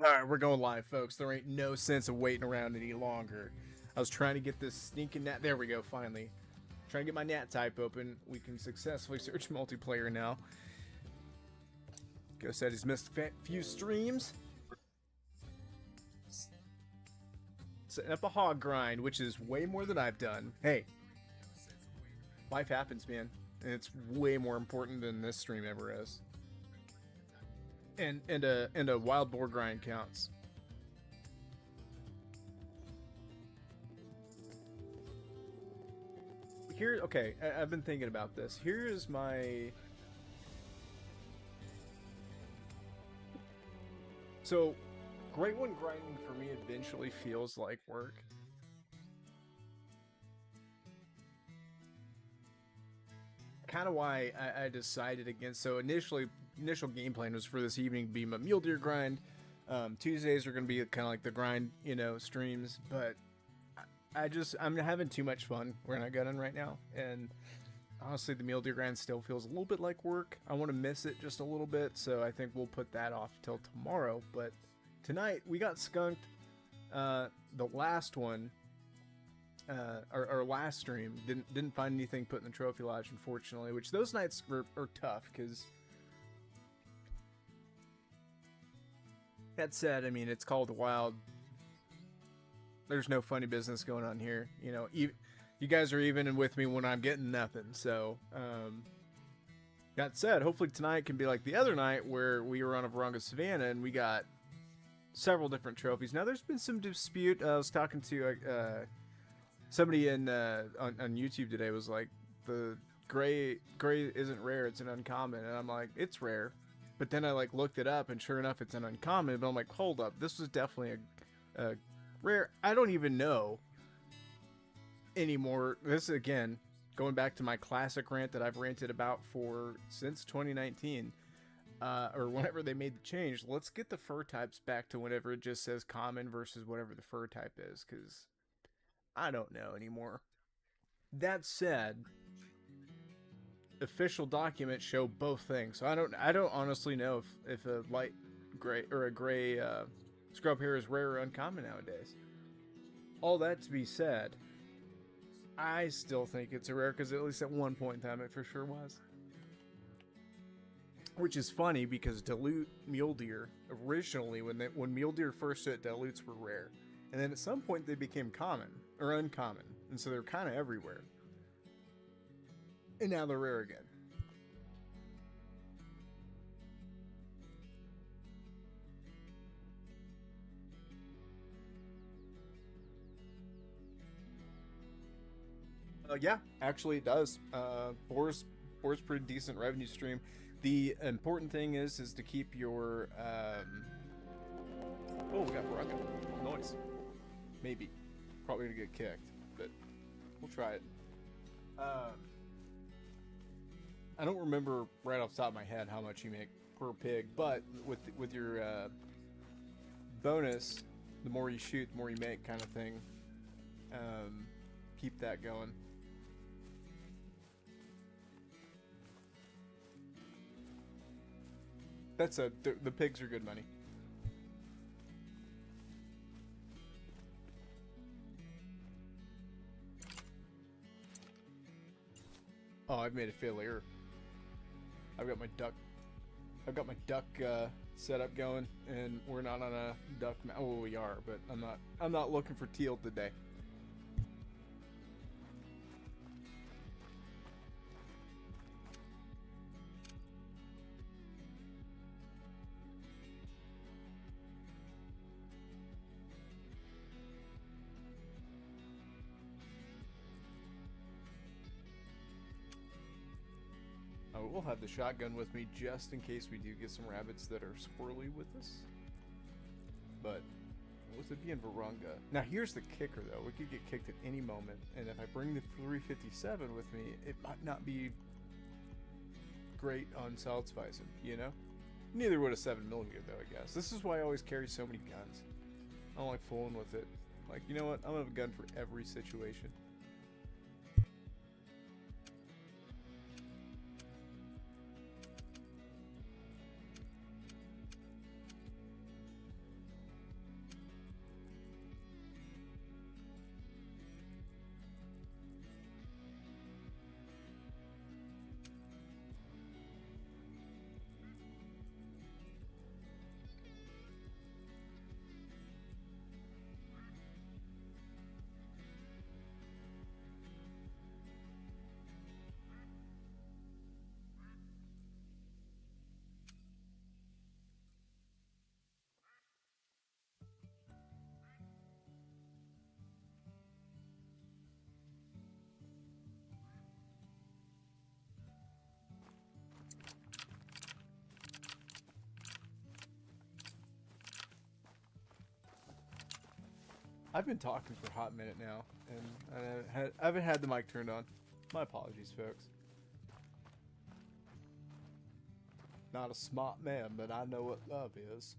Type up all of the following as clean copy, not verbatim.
Alright, we're going live, folks. There ain't no sense of waiting around any longer. I was trying to get this sneaking nat. There we go, finally. Trying to get my nat type open. We can successfully search multiplayer now. Go said he's missed a few streams. Setting up a hog grind, which is way more than I've done. Hey, life happens, man. And it's way more important than this stream ever is. And a wild boar grind counts. Here, okay, I've been thinking about this. Here is my... So, Great One grinding for me eventually feels like work. Kind of why I decided against. So initial game plan was for this evening to be my mule deer grind. Tuesdays are going to be kind of like the grind, you know, streams. But I'm having too much fun where I got in right now, and honestly, the mule deer grind still feels a little bit like work. I want to miss it just a little bit, so I think we'll put that off till tomorrow. But tonight we got skunked. The last one. Our last stream didn't find anything put in the trophy lodge, unfortunately, which those nights are tough because that said, I mean, it's called the wild. There's no funny business going on here, you know. You guys are even with me when I'm getting nothing. So that said, hopefully tonight can be like the other night where we were on a Varonga Savannah and we got several different trophies. Now there's been some dispute. I was talking to somebody on YouTube today was like, the gray isn't rare, it's an uncommon, and I'm like, it's rare. But then I like looked it up, and sure enough, it's an uncommon. But I'm like, hold up, this was definitely a rare. I don't even know anymore. This is, again, going back to my classic rant that I've ranted about since 2019, or whenever they made the change. Let's get the fur types back to whenever it just says common versus whatever the fur type is, because I don't know anymore. That said, official documents show both things. So I don't honestly know if a light gray or a gray scrub hair is rare or uncommon nowadays. All that to be said, I still think it's a rare because at least at one point in time it for sure was. Which is funny because dilute mule deer originally, when mule deer first hit, dilutes were rare. And then at some point they became common, or uncommon, and so they're kind of everywhere. And now they're rare again. Yeah, actually it does. Boar's pretty decent revenue stream. The important thing is to keep your... Oh, we got Baraka. Noise. Maybe. Probably gonna get kicked, but we'll try it. I don't remember right off the top of my head how much you make per pig, but with your bonus, the more you shoot, the more you make, kind of thing. Keep that going. That's the pigs are good money. Oh, I've made a failure. I've got my duck setup going, and we're not on a duck. Well, we are, but I'm not looking for teal today. We'll have the shotgun with me just in case we do get some rabbits that are squirrely with us. But with it being Varonga, now here's the kicker though: we could get kicked at any moment, and if I bring the 357 with me, it might not be great on solid spicing, you know. Neither would a 7mm though, I guess. This is why I always carry so many guns. I don't like fooling with it. Like, you know what? I'm gonna have a gun for every situation. I've been talking for a hot minute now, and I haven't had the mic turned on. My apologies, folks. Not a smart man, but I know what love is.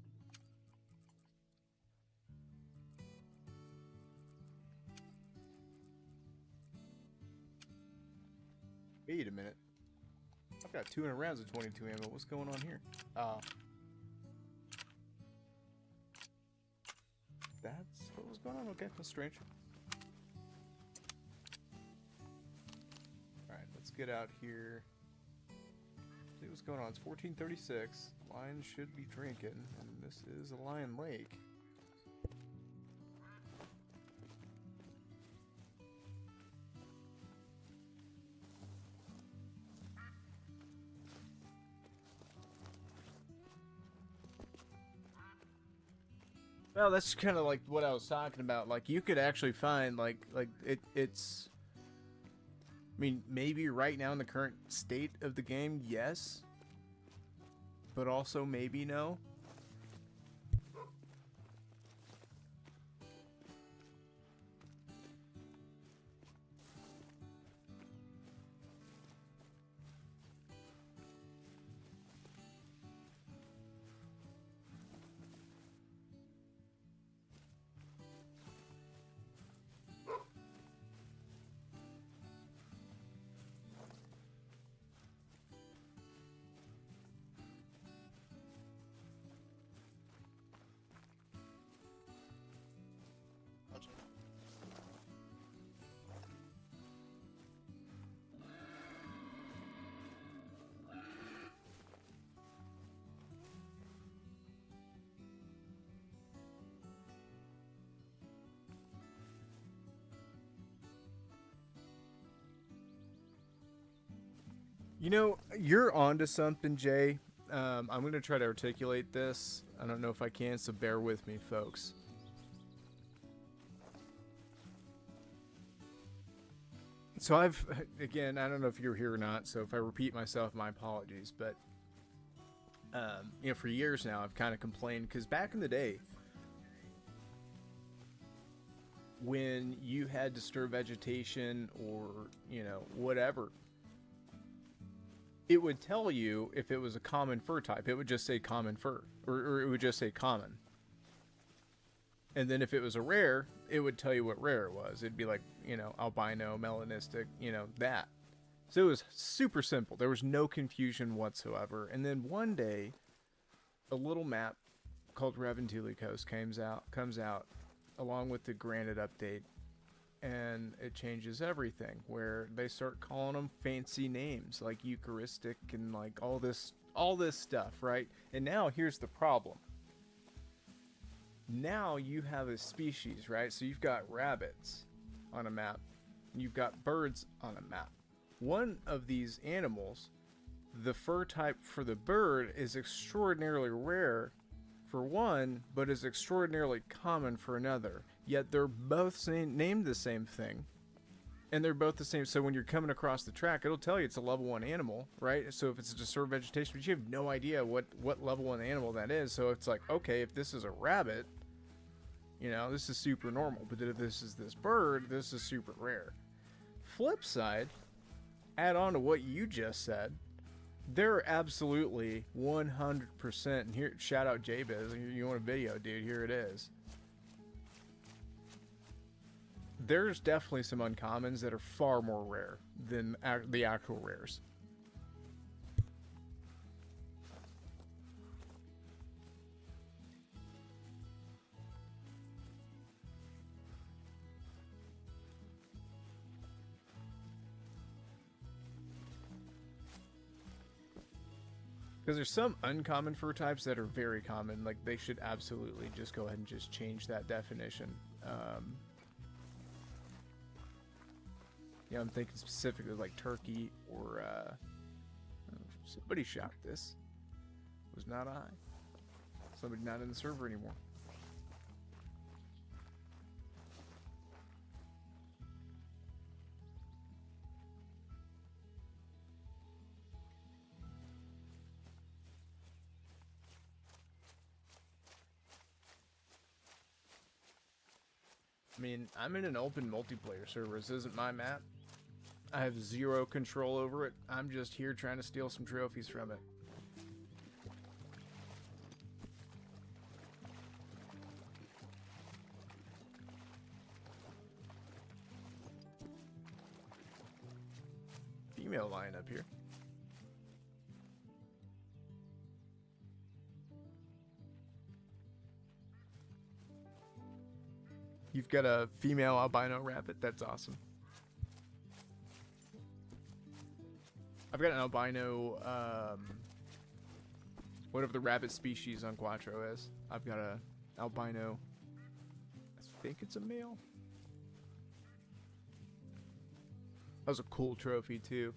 Wait a minute. I've got 200 rounds of 22 ammo. What's going on here? That's what was going on? Okay, that's strange. Alright, let's get out here. See what's going on. It's 14:36. Lions should be drinking, and this is a lion lake. Well, that's kind of like what I was talking about. Like, you could actually find, it's... I mean, maybe right now in the current state of the game, yes. But also maybe no. You know, you're onto something, Jay. I'm going to try to articulate this. I don't know if I can, so bear with me, folks. So again, I don't know if you're here or not, so if I repeat myself, my apologies. But, you know, for years now, I've kind of complained, because back in the day, when you had disturbed vegetation or, you know, whatever, it would tell you if it was a common fur type. It would just say common fur, or it would just say common. And then if it was a rare, it would tell you what rare it was. It'd be like, you know, albino, melanistic, you know, that. So it was super simple. There was no confusion whatsoever. And then one day, a little map called Reventuli Coast comes out along with the Granite update. And it changes everything, where they start calling them fancy names like Eucharistic and like all this stuff, right? And now here's the problem. Now you have a species, right? So you've got rabbits on a map, and you've got birds on a map. One of these animals, the fur type for the bird is extraordinarily rare for one, but is extraordinarily common for another. Yet they're both named the same thing, and they're both the same. So when you're coming across the track, it'll tell you it's a level 1 animal, right? So if it's a disturbed vegetation, but you have no idea what level 1 animal that is. So it's like, okay, if this is a rabbit, you know, this is super normal. But if this is this bird, this is super rare. Flip side, add on to what you just said, they're absolutely 100%. And here, shout out JBiz. You want a video, dude? Here it is. There's definitely some uncommons that are far more rare than the actual rares. Because there's some uncommon fur types that are very common. Like, they should absolutely just go ahead and just change that definition. Yeah, I'm thinking specifically like turkey or somebody shot this. It was not I. Somebody not in the server anymore. I mean, I'm in an open multiplayer server. This isn't my map. I have zero control over it. I'm just here trying to steal some trophies from it. Female line up here. You've got a female albino rabbit. That's awesome. I've got an albino, whatever the rabbit species on Quattro is. I've got a albino, I think it's a male. That was a cool trophy too.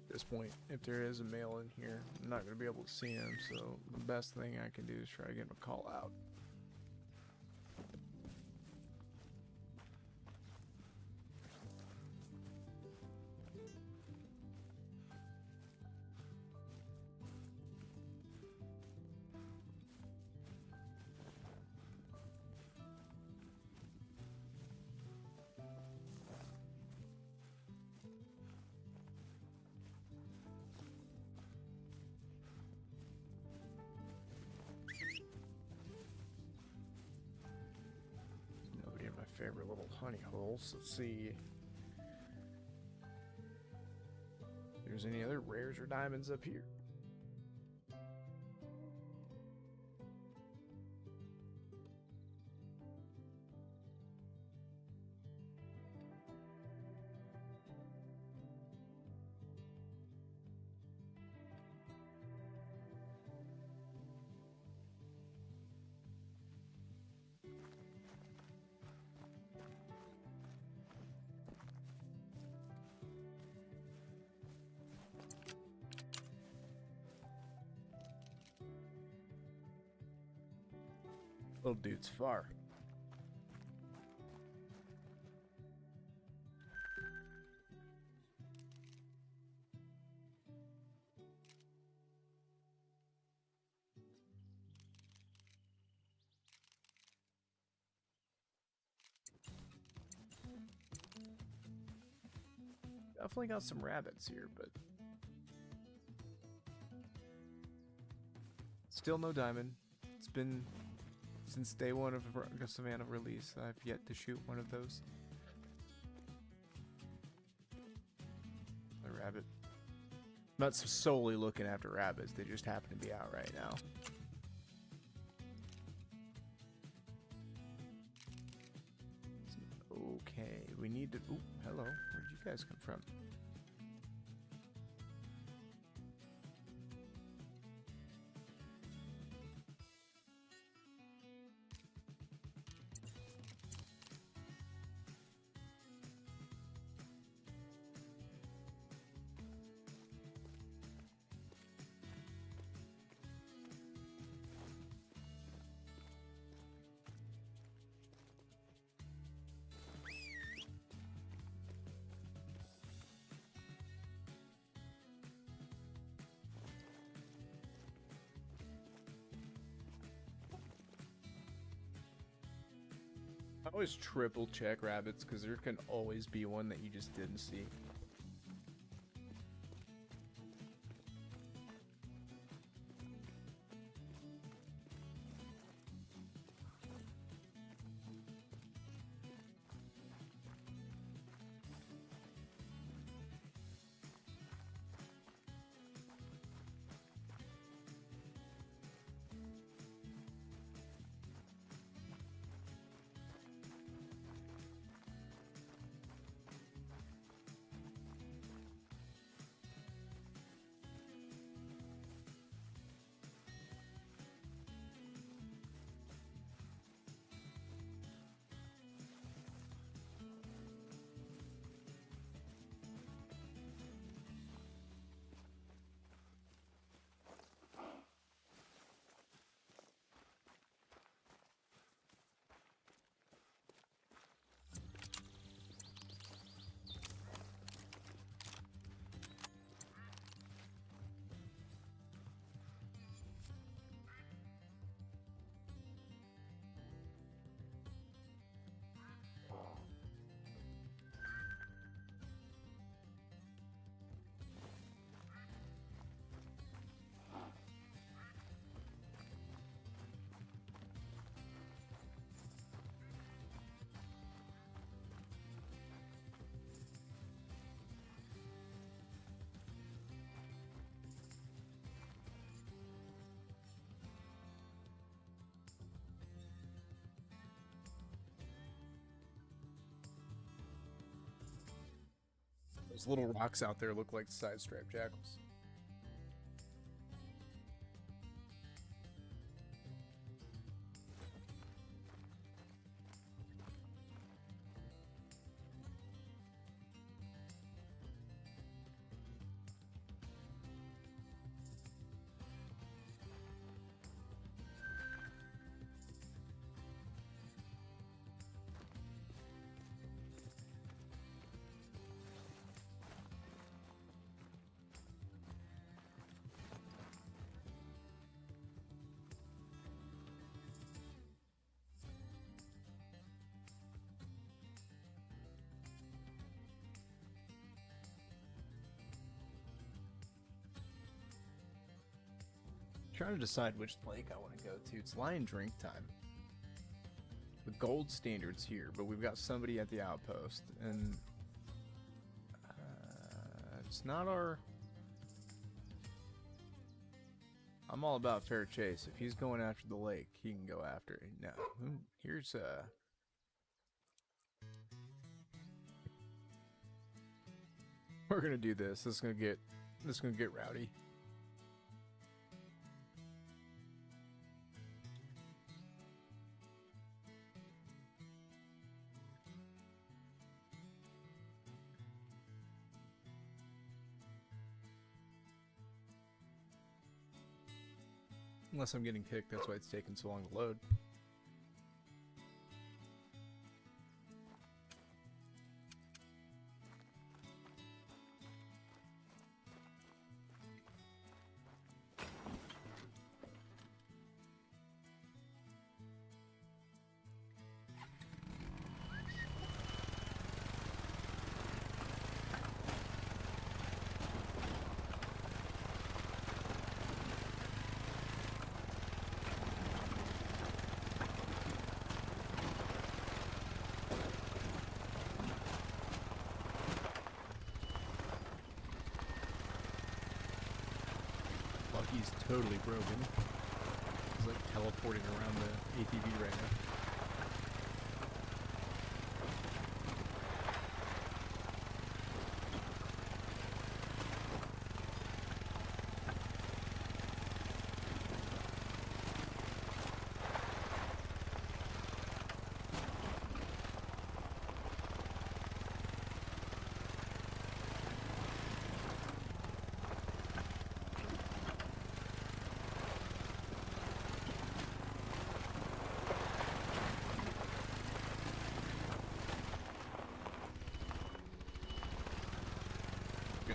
At this point, if there is a male in here, I'm not going to be able to see him, so the best thing I can do is try to get him a call out. Favorite little honey holes. Let's see if there's any other rares or diamonds up here. Little dude's far. Definitely got some rabbits here, but still no diamond. It's been since day one of Savannah release. I've yet to shoot one of those. A rabbit. I'm not solely looking after rabbits. They just happen to be out right now. Okay, we need to... Ooh, hello. Where'd you guys come from? I always triple check rabbits because there can always be one that you just didn't see. Those little rocks out there look like side-striped jackals. Trying to decide which lake I want to go to. It's lion drink time. The gold standard's here, but we've got somebody at the outpost, and it's not our... I'm all about fair chase. If he's going after the lake, he can go after it. No. Here's we're gonna do this. This is gonna get rowdy. Unless I'm getting kicked, that's why it's taking so long to load. He's totally broken. He's like teleporting around the ATV right now.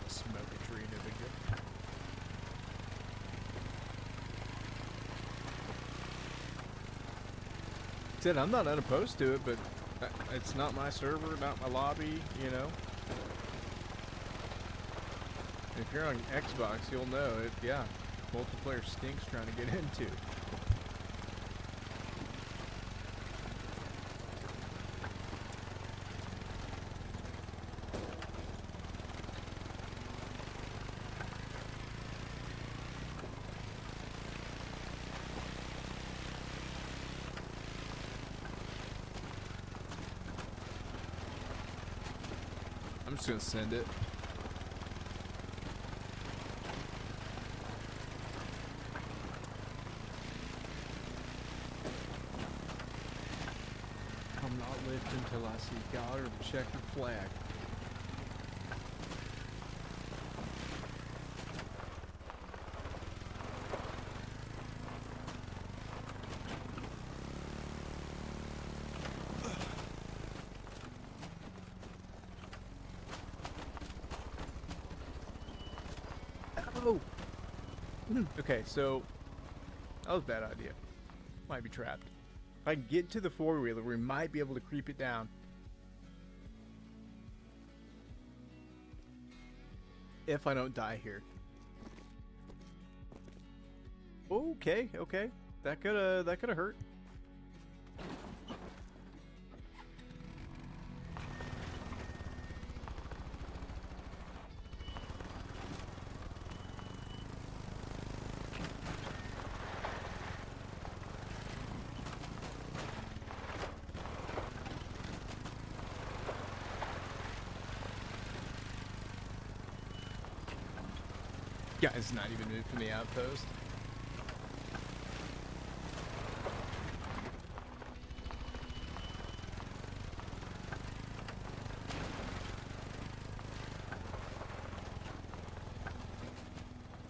Smoke a tree, no big deal. Said I'm not unopposed to it, but it's not my server, not my lobby, you know. If you're on Xbox, you'll know it. Yeah, multiplayer stinks trying to get into. I'm just gonna send it. I'm not lifting until I see God or the checkered flag. Oh! Okay, so that was a bad idea. Might be trapped. If I can get to the four-wheeler, we might be able to creep it down. If I don't die here. Okay, okay. That coulda hurt. Guy's not even moved from the outpost.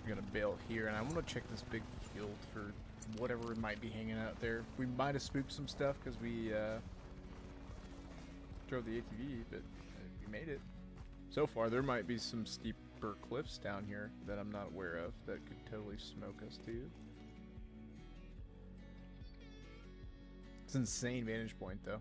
We're gonna bail here, and I want to check this big field for whatever might be hanging out there. We might have spooked some stuff because we drove the ATV, but we made it. So far, there might be some steeper cliffs down here that I'm not aware of that could totally smoke us too. It's an insane vantage point, though.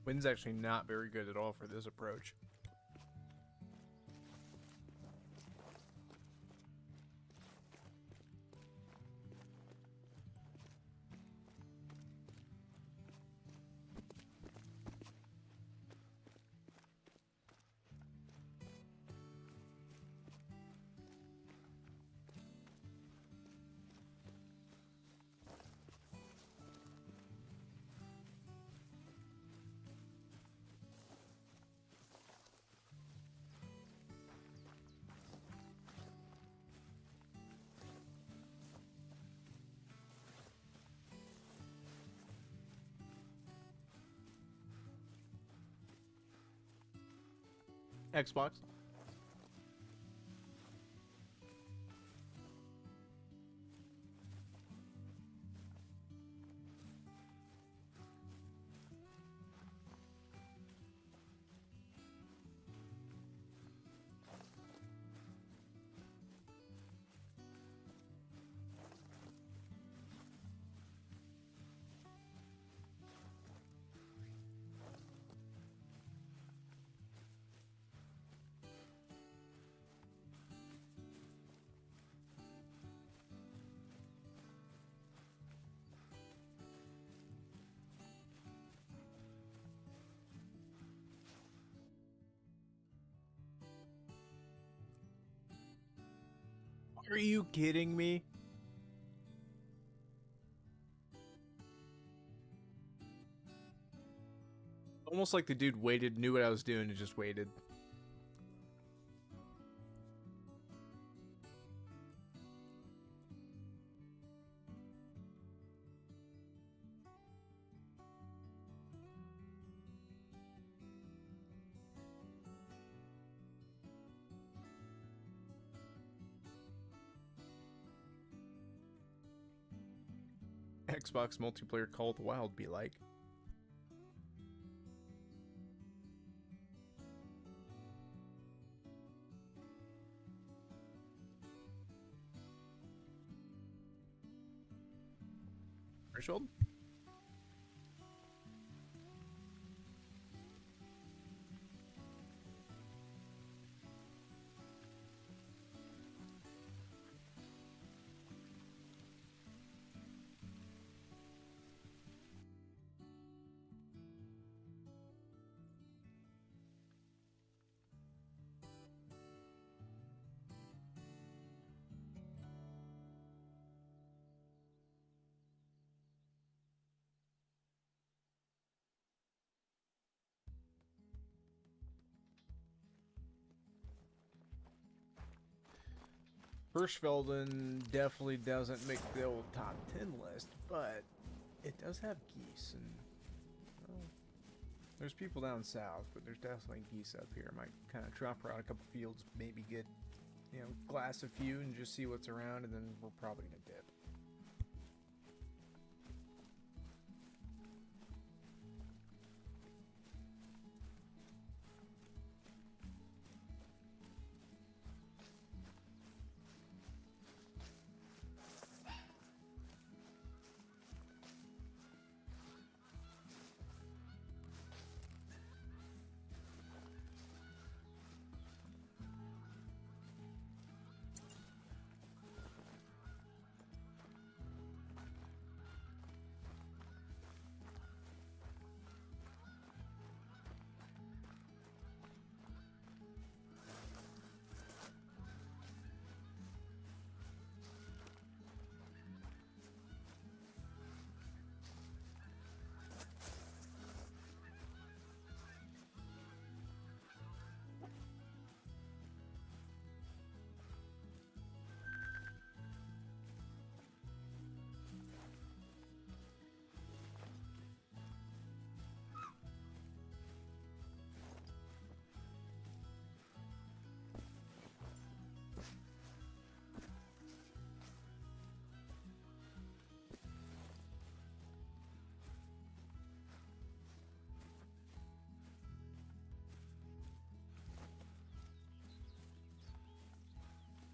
Wind's actually not very good at all for this approach. Xbox. Are you kidding me? Almost like the dude waited, knew what I was doing, and just waited. Xbox multiplayer Call of the Wild be like. Threshold? Hirschfelden definitely doesn't make the old top 10 list, but it does have geese, and well, there's people down south, but there's definitely geese up here. I might kind of drop around a couple fields, maybe get, glass a few and just see what's around, and then we're probably gonna dip.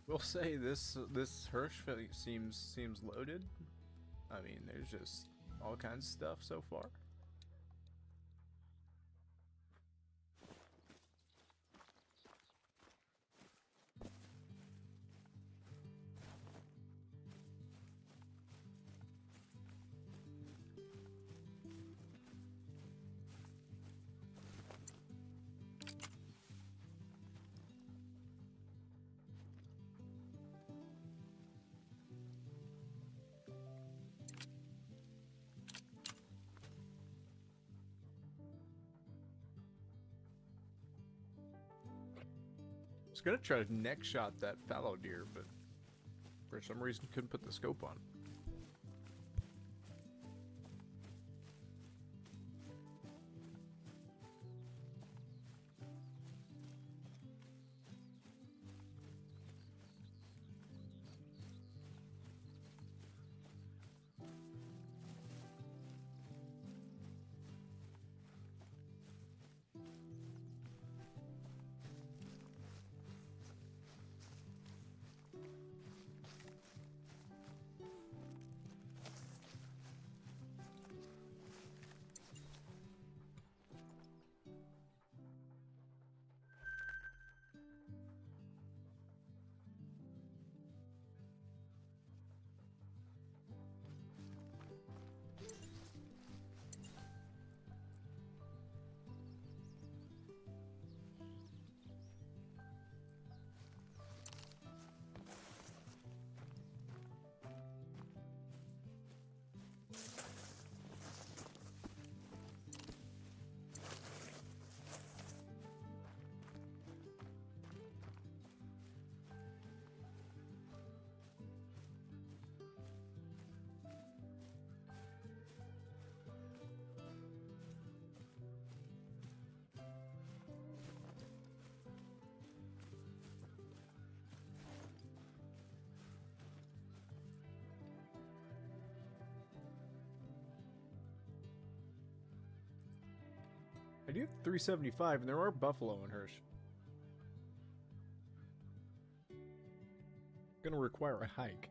We'll say this Hirsch seems loaded. I mean, there's just all kinds of stuff so far. I was gonna try to neck shot that fallow deer, but for some reason couldn't put the scope on. I do have 375, and there are buffalo in Hirsch. Gonna require a hike.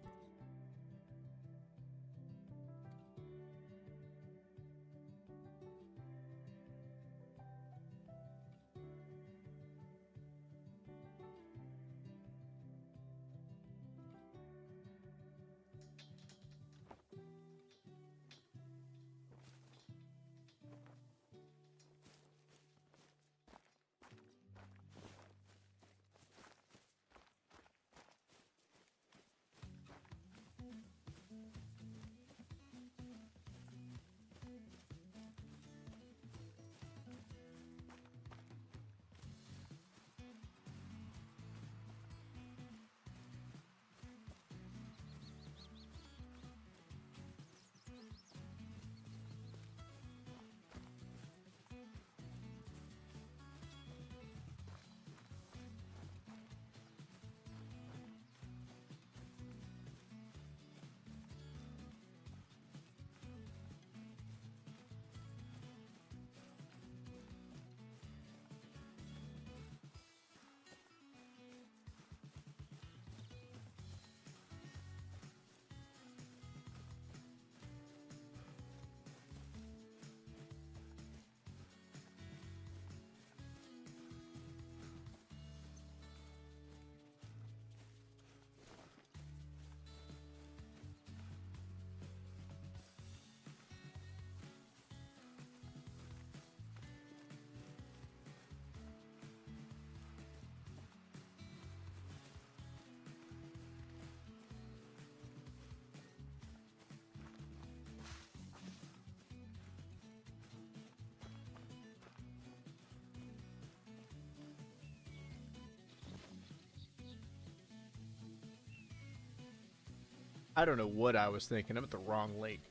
I don't know what I was thinking. I'm at the wrong lake.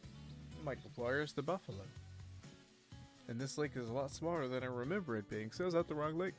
Where's the buffalo? And this lake is a lot smaller than I remember it being, so I was at the wrong lake.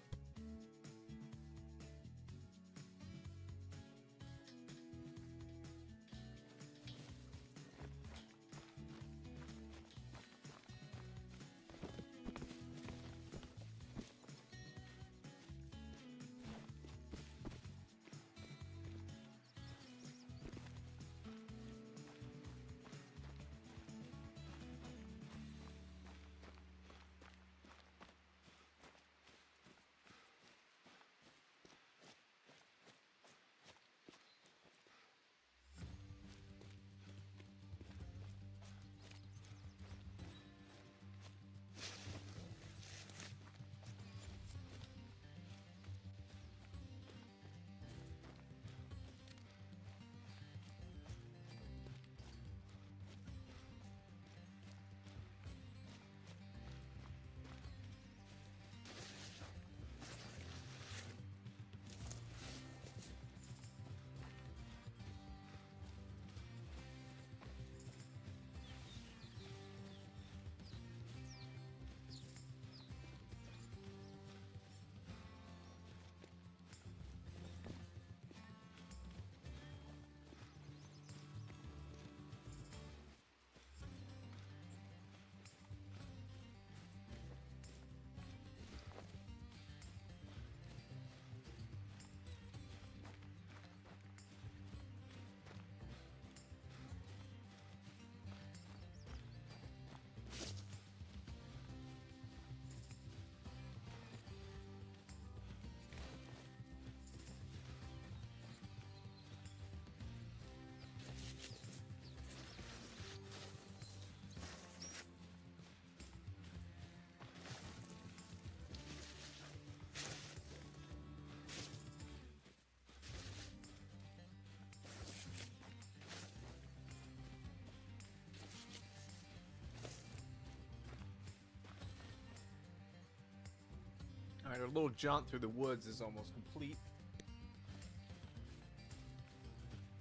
Alright, our little jaunt through the woods is almost complete.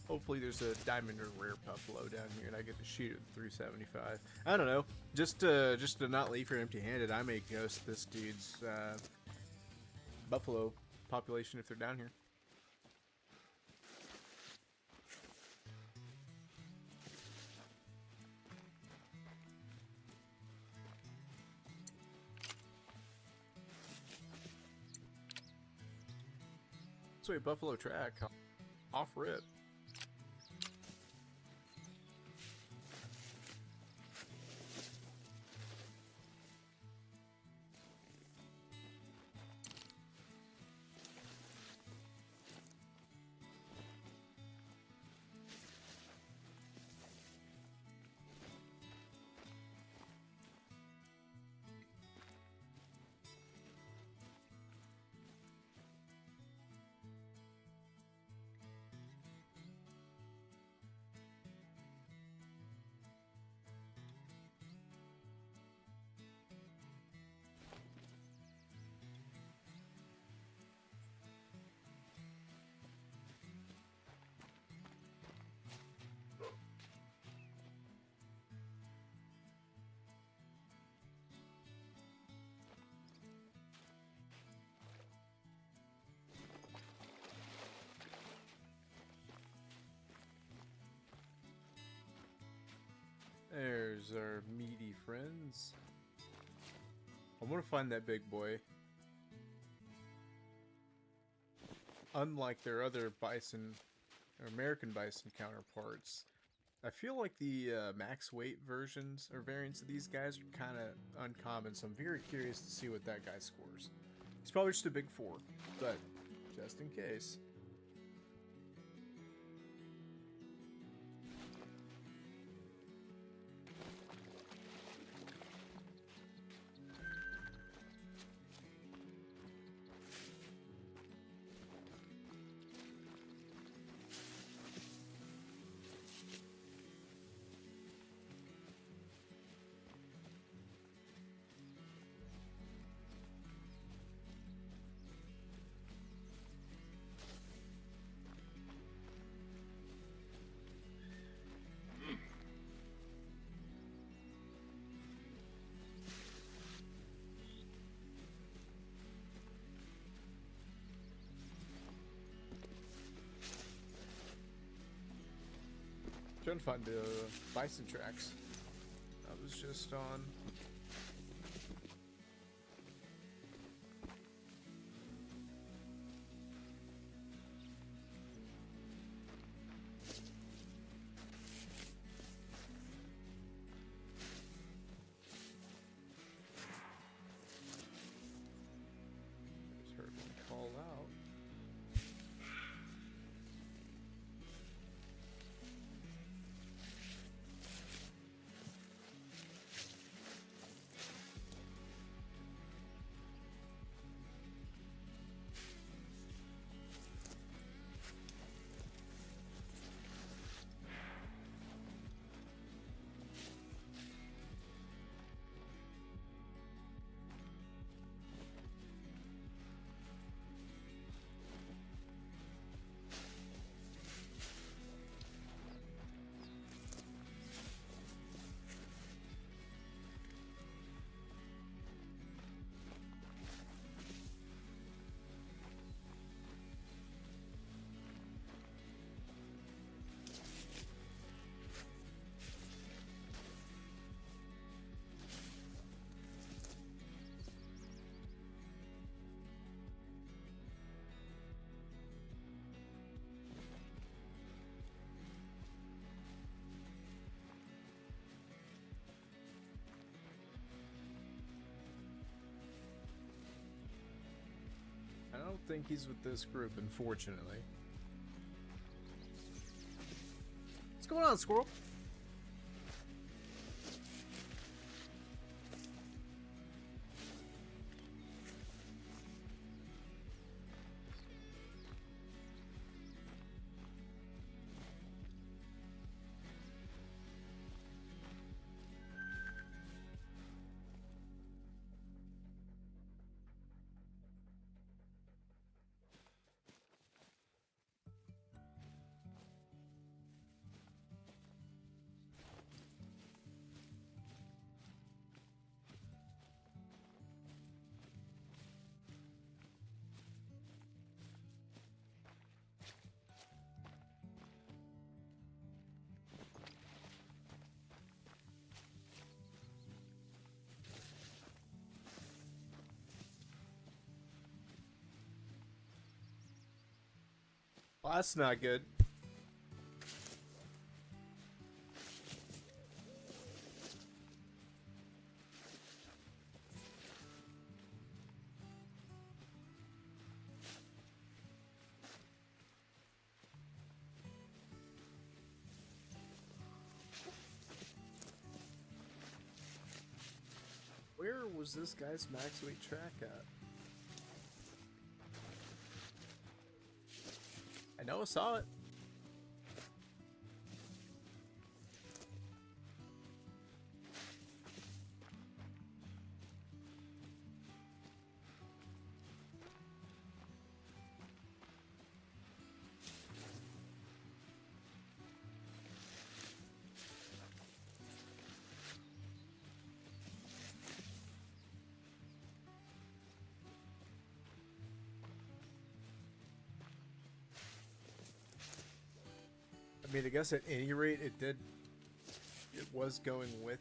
Hopefully there's a diamond or rare buffalo down here and I get to shoot at 375. I don't know. Just to not leave here empty-handed, I may ghost this dude's buffalo population if they're down here. Sweet buffalo track. Off rip. There's our meaty friends. I want to find that big boy. Unlike their other bison, or American bison counterparts, I feel like the max weight versions or variants of these guys are kind of uncommon, so I'm very curious to see what that guy scores. He's probably just a big 4, but just in case. Trying to find the bison tracks. I was just on. Just heard one call out. I don't think he's with this group, unfortunately. What's going on, squirrel? Well, that's not good. Where was this guy's max weight track at? I know I saw it. I mean, I guess at any rate, it was going with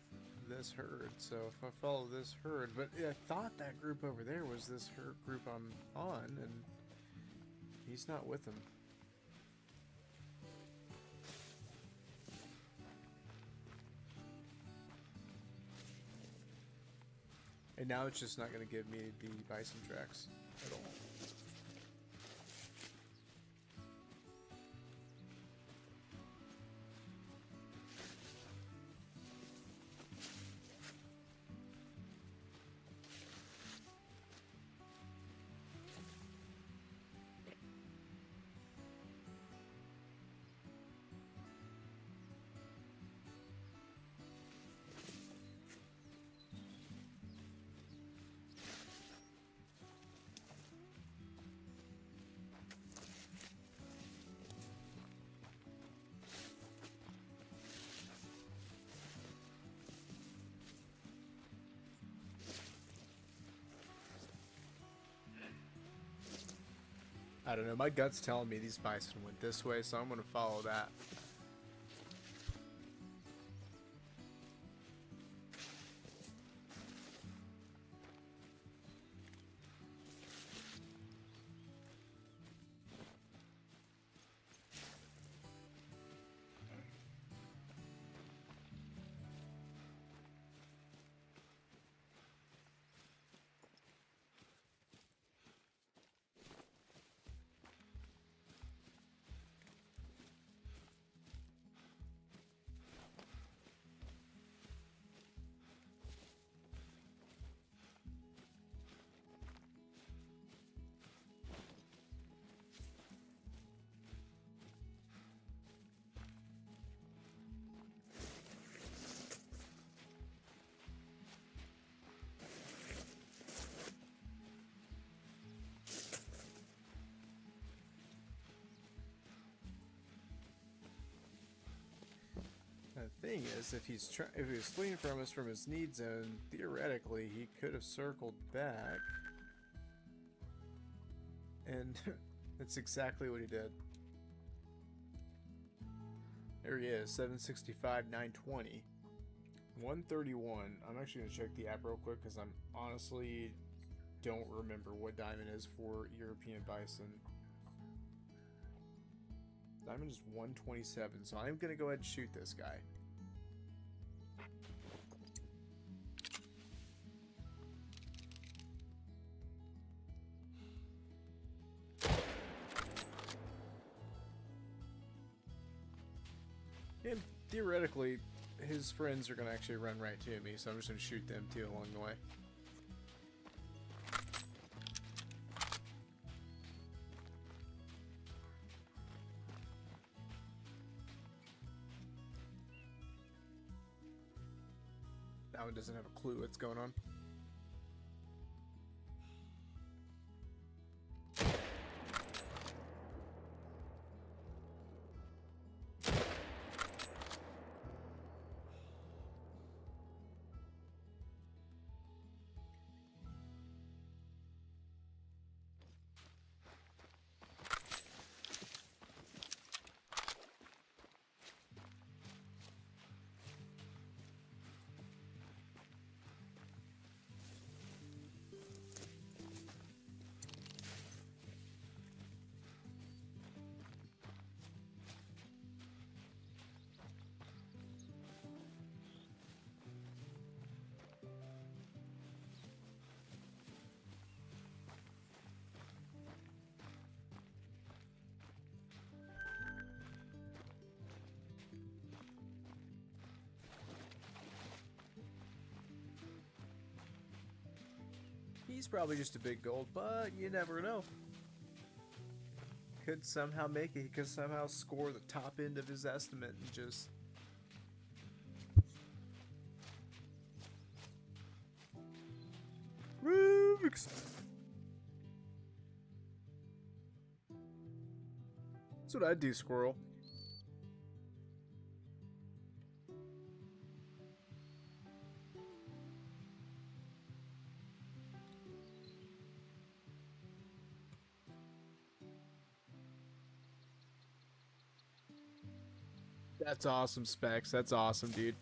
this herd. So if I follow this herd, but I thought that group over there was this herd group I'm on, and he's not with them. And now it's just not going to give me the bison tracks at all. I don't know, my gut's telling me these bison went this way, so I'm going to follow that. The thing is, if he was fleeing from us from his need zone, theoretically he could have circled back, and that's exactly what he did. There he is, 765, 920, 131. I'm actually gonna check the app real quick because I'm honestly don't remember what diamond is for European bison. Diamond is 127, so I'm gonna go ahead and shoot this guy. And theoretically, his friends are gonna actually run right to me, so I'm just gonna shoot them too along the way. That one doesn't have a clue what's going on. He's probably just a big gold, but you never know. Could somehow make it. He could somehow score the top end of his estimate and just... Rooks! That's what I'd do, squirrel. That's awesome, Specs. That's awesome, dude.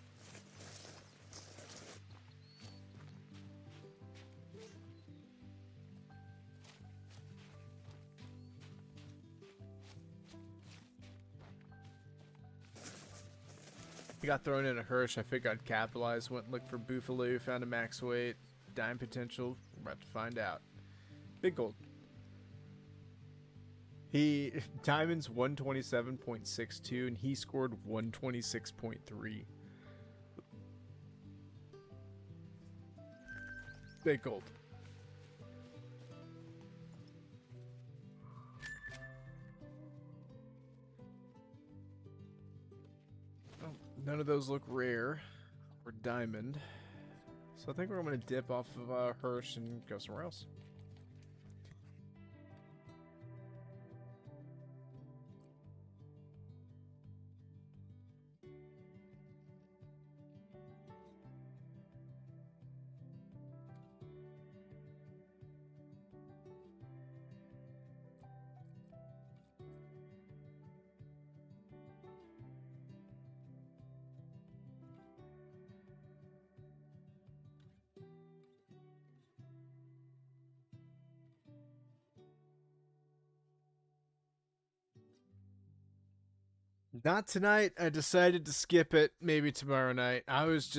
He got thrown in a Hirsch. I figured I'd capitalize. Went and looked for Boofaloo. Found a max weight. Dime potential. We're about to find out. Big gold. He Diamond's 127.62 and he scored 126.3. Big gold. Oh, none of those look rare or diamond. So I think we're going to dip off of Hirsch and go somewhere else. Not tonight. I decided to skip it. Maybe tomorrow night. I was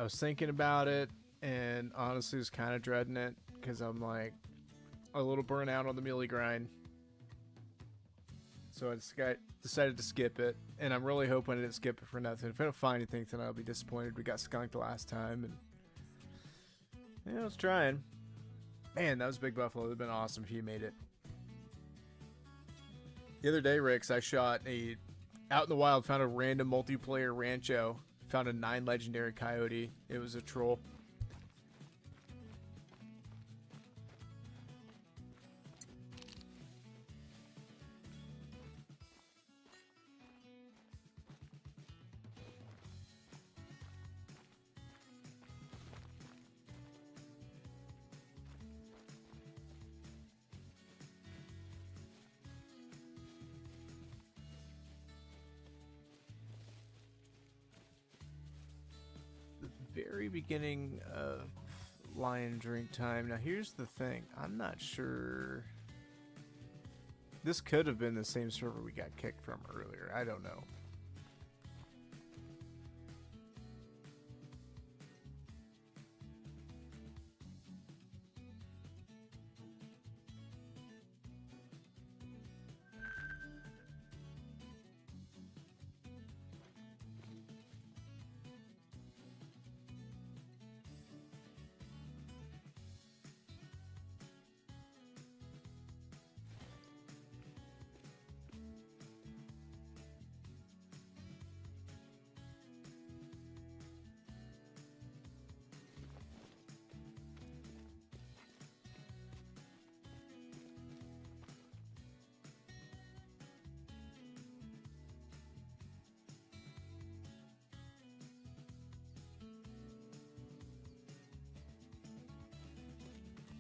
thinking about it, and honestly was kind of dreading it because I'm like a little burnt out on the mealy grind. So I just decided to skip it, and I'm really hoping I didn't skip it for nothing. If I don't find anything tonight, I'll be disappointed. We got skunked last time, and yeah, I was trying. Man, that was Big Buffalo. It would have been awesome if you made it. The other day, Ricks, I shot out in the wild, found a random multiplayer rancho, found a 9 legendary coyote. It was a troll. Very beginning of lion drink time. Now here's the thing, I'm not sure. This could have been the same server we got kicked from earlier. I don't know.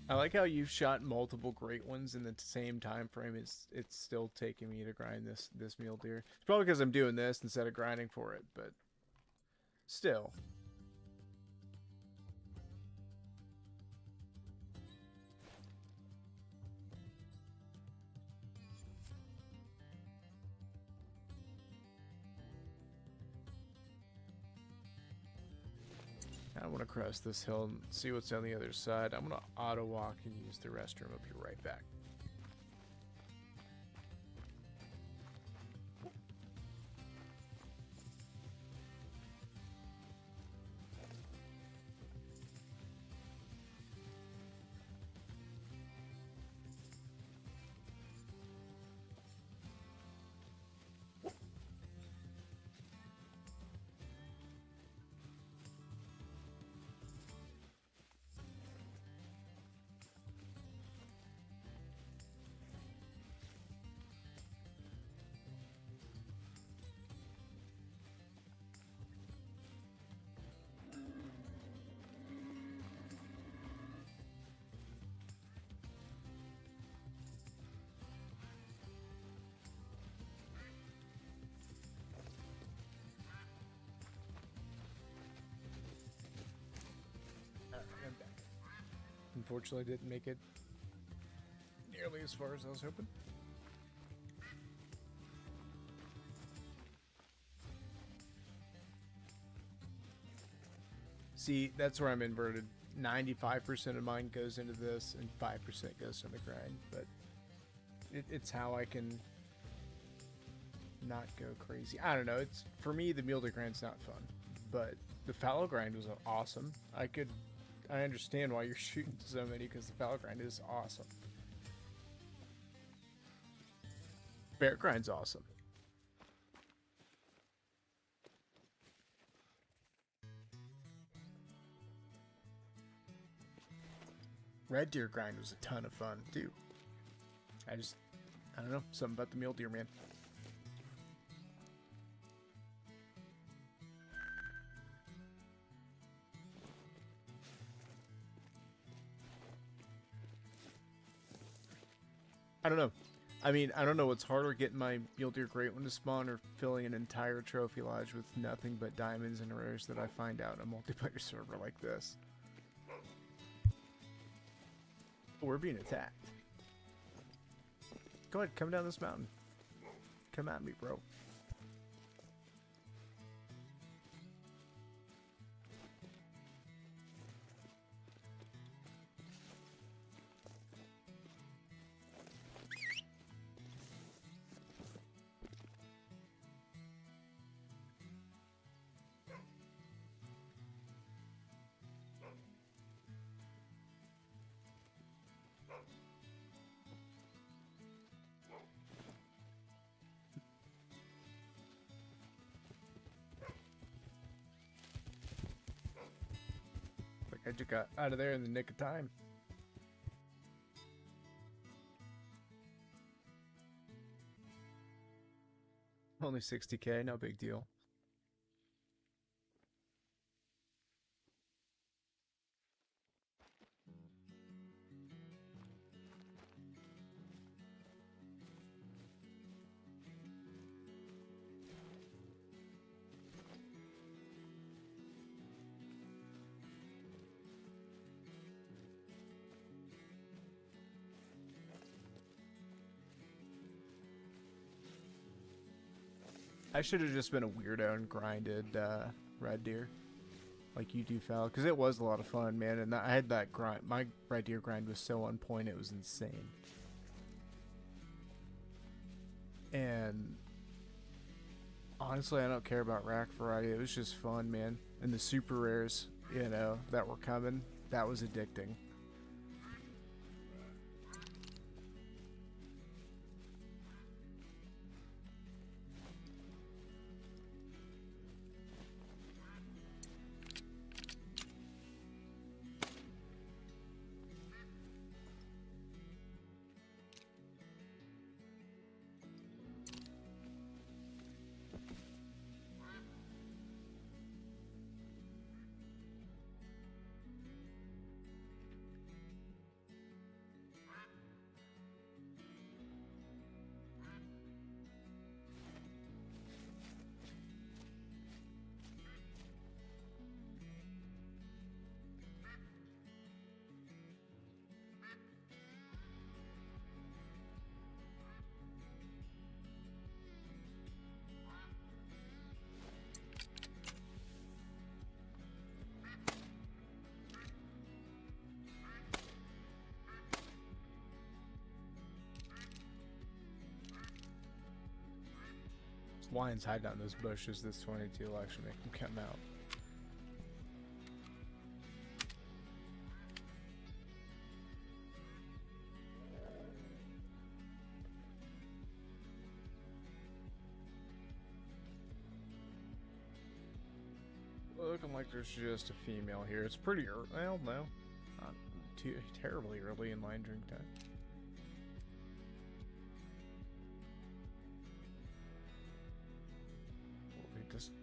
I like how you've shot multiple great ones in the same time frame. It's still taking me to grind this mule deer. It's probably because I'm doing this instead of grinding for it, but still. I want to cross this hill and see what's on the other side. I'm going to auto walk and use the restroom. I'll be right back. unfortunately didn't make it nearly as far as I was hoping. See, that's where I'm inverted. 95% of mine goes into this and 5% goes to the grind, but it's how I can not go crazy. I don't know. It's for me, the mule deer grind's not fun, but the fallow grind was awesome. I understand why you're shooting so many, because the fallow grind is awesome. Bear grind's awesome. Red deer grind was a ton of fun too. I don't know, something about the mule deer, man. I don't know. I mean, I don't know what's harder, getting my mule deer great one to spawn or filling an entire trophy lodge with nothing but diamonds and rares that I find out in a multiplayer server like this. We're being attacked. Go ahead, come down this mountain. Come at me, bro. I just got out of there in the nick of time. Only 60k, no big deal. I should have just been a weirdo and grinded red deer like you do, Foul, because it was a lot of fun, man. And I had that grind. My red deer grind was so on point, it was insane. And honestly, I don't care about rack variety. It was just fun, man. And the super rares, you know, that were coming, that was addicting. Lions hide down those bushes. This 22 will actually make them come out. Looking like there's just a female here. It's pretty early. Well, no, not too terribly early in line drink time.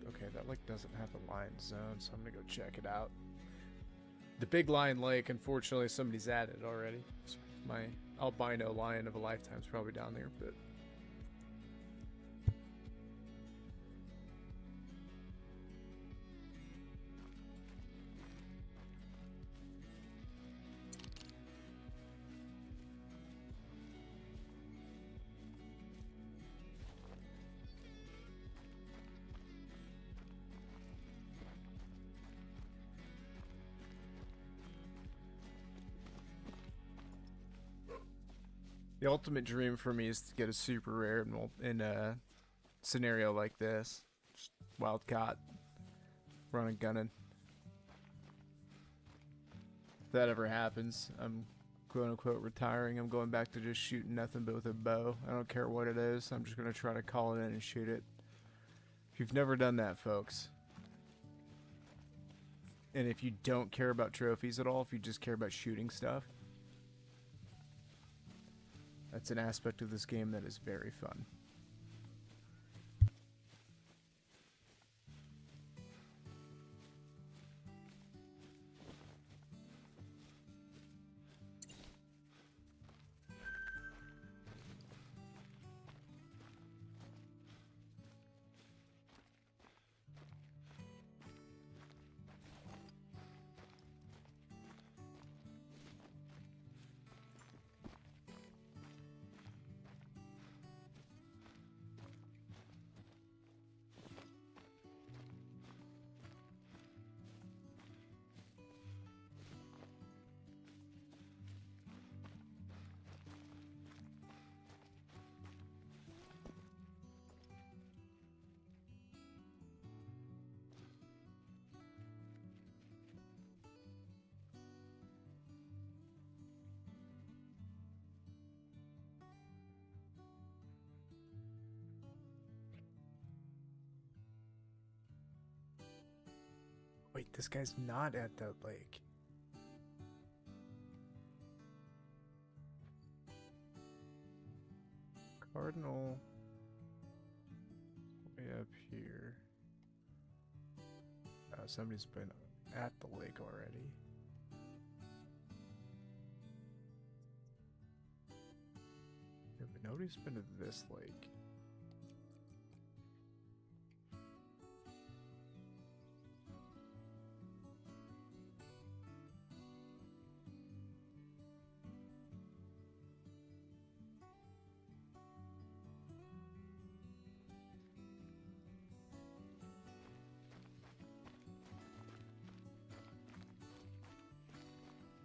Okay, that lake doesn't have a lion zone, so I'm gonna go check it out. The big lion lake, unfortunately, somebody's at it already. So my albino lion of a lifetime's probably down there, but The ultimate dream for me is to get a super rare in a scenario like this. Just wild caught, running, gunning. If that ever happens, I'm quote unquote retiring. I'm going back to just shooting nothing but with a bow. I don't care what it is. I'm just gonna try to call it in and shoot it. If you've never done that, folks, and if you don't care about trophies at all, if you just care about shooting stuff, that's an aspect of this game that is very fun. Wait, this guy's not at the lake. Cardinal way up here. Somebody's been at the lake already. Yeah, but nobody's been to this lake.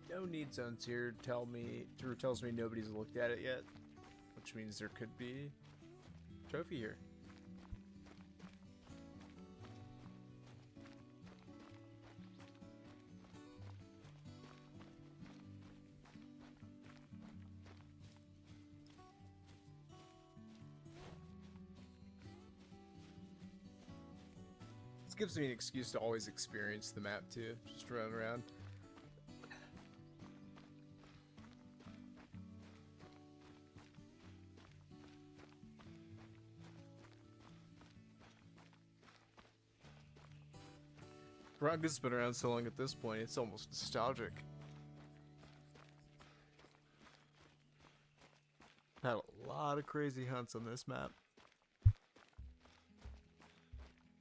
No need zones here tells me nobody's looked at it yet, which means there could be a trophy here. This gives me an excuse to always experience the map too, just run around. Bronco's been around so long at this point, it's almost nostalgic. Had a lot of crazy hunts on this map.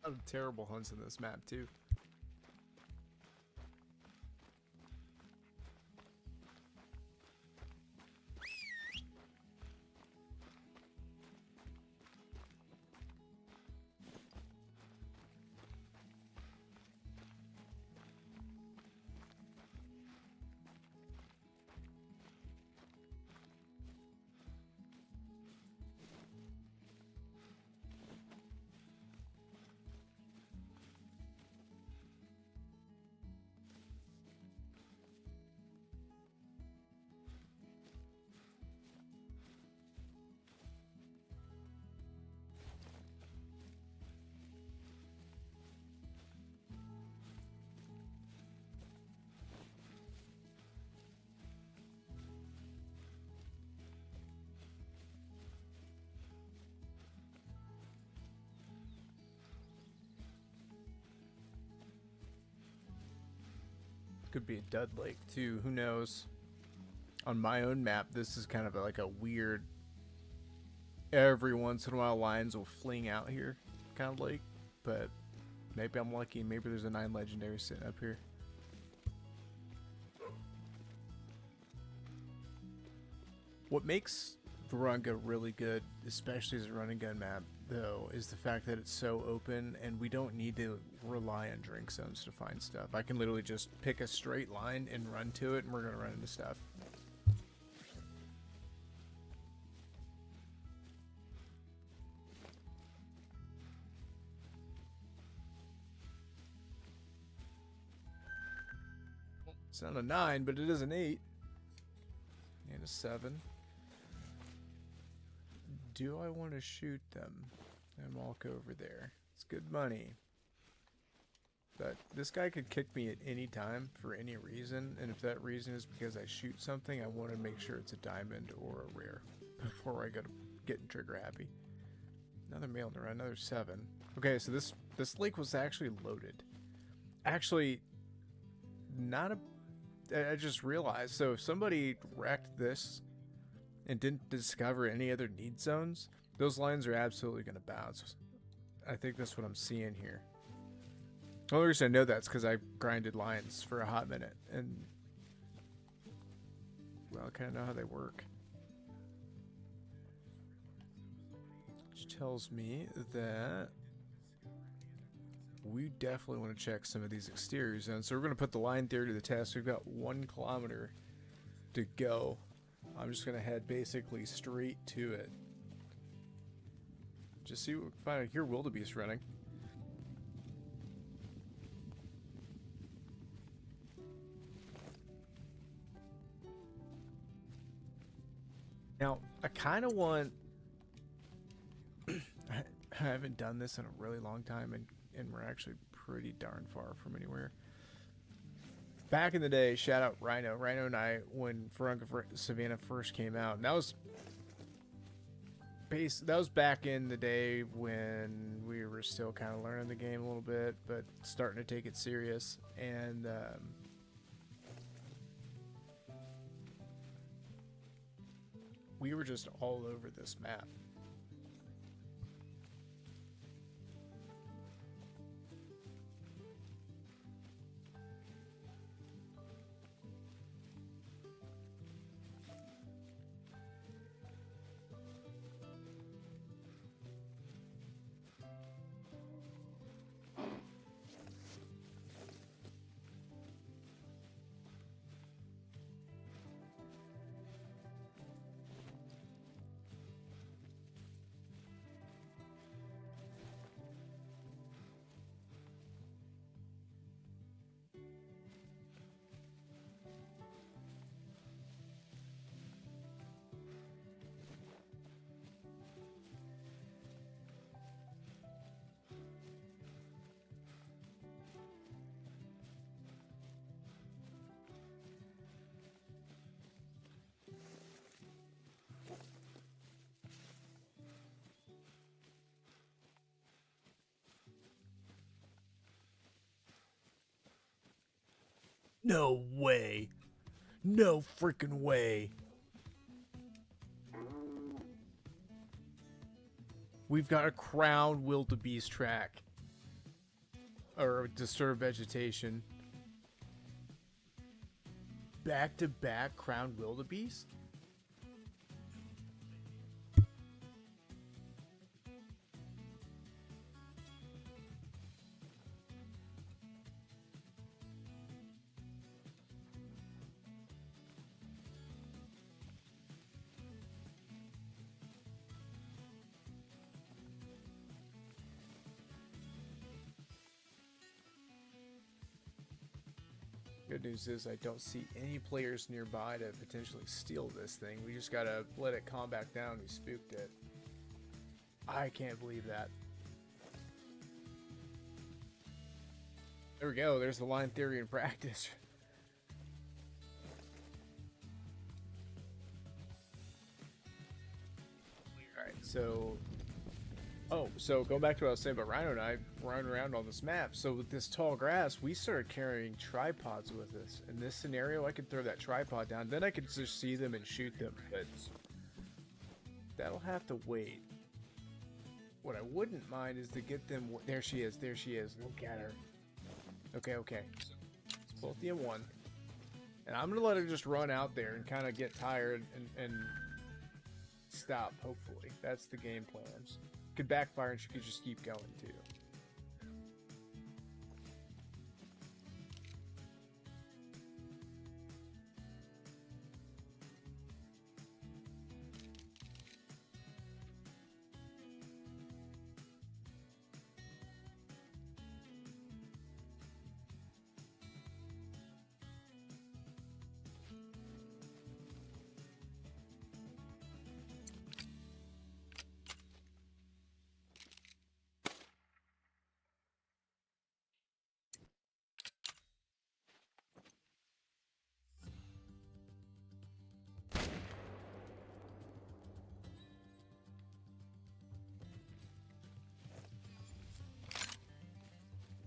A lot of terrible hunts on this map too. Could be a dud lake too, who knows. On my own map, this is kind of like a weird, every once in a while lines will fling out here kind of lake, but maybe I'm lucky, maybe there's a 9 legendary sitting up here. What makes Varunga really good, especially as a run and gun map, though, is the fact that it's so open and we don't need to rely on drink zones to find stuff. I can literally just pick a straight line and run to it, and we're going to run into stuff. It's not a 9, but it is an 8. And a 7. Do I want to shoot them and walk over there? It's good money. But this guy could kick me at any time for any reason, and if that reason is because I shoot something, I want to make sure it's a diamond or a rare before I go to getting trigger happy. Another male to run, another 7. Okay, so this lake was actually loaded. Actually, not a... I just realized, so if somebody wrecked this and didn't discover any other need zones, those lines are absolutely going to bounce. I think that's what I'm seeing here. The only reason I know that's because I grinded lines for a hot minute, and well, I kind of know how they work. Which tells me that we definitely want to check some of these exterior zones. So we're going to put the line theory to the test. We've got 1 kilometer to go. I'm just going to head basically straight to it. Just see what we can find out here. Wildebeest running. Now, I kind of want... I haven't done this in a really long time, and we're actually pretty darn far from anywhere. Back in the day, shout out Rhino. Rhino and I, when Savannah first came out, and that was back in the day when we were still kind of learning the game a little bit, but starting to take it serious. And we were just all over this map. No way. No freaking way. We've got a crowned wildebeest track. Or disturbed vegetation. Back-to-back crowned wildebeest? Good news is I don't see any players nearby to potentially steal this thing. We just gotta let it calm back down. We spooked it. I can't believe that. There we go. There's the line theory in practice. Alright, so... Oh, so going back to what I was saying about Rhino and I running around on this map. So with this tall grass, we started carrying tripods with us. In this scenario, I could throw that tripod down. Then I could just see them and shoot them. But that'll have to wait. What I wouldn't mind is to get them... There she is. There she is. Look at her. Okay, okay. So it's both the M1. And I'm going to let her just run out there and kind of get tired and stop, hopefully. That's the game plan. Could backfire and she could just keep going too.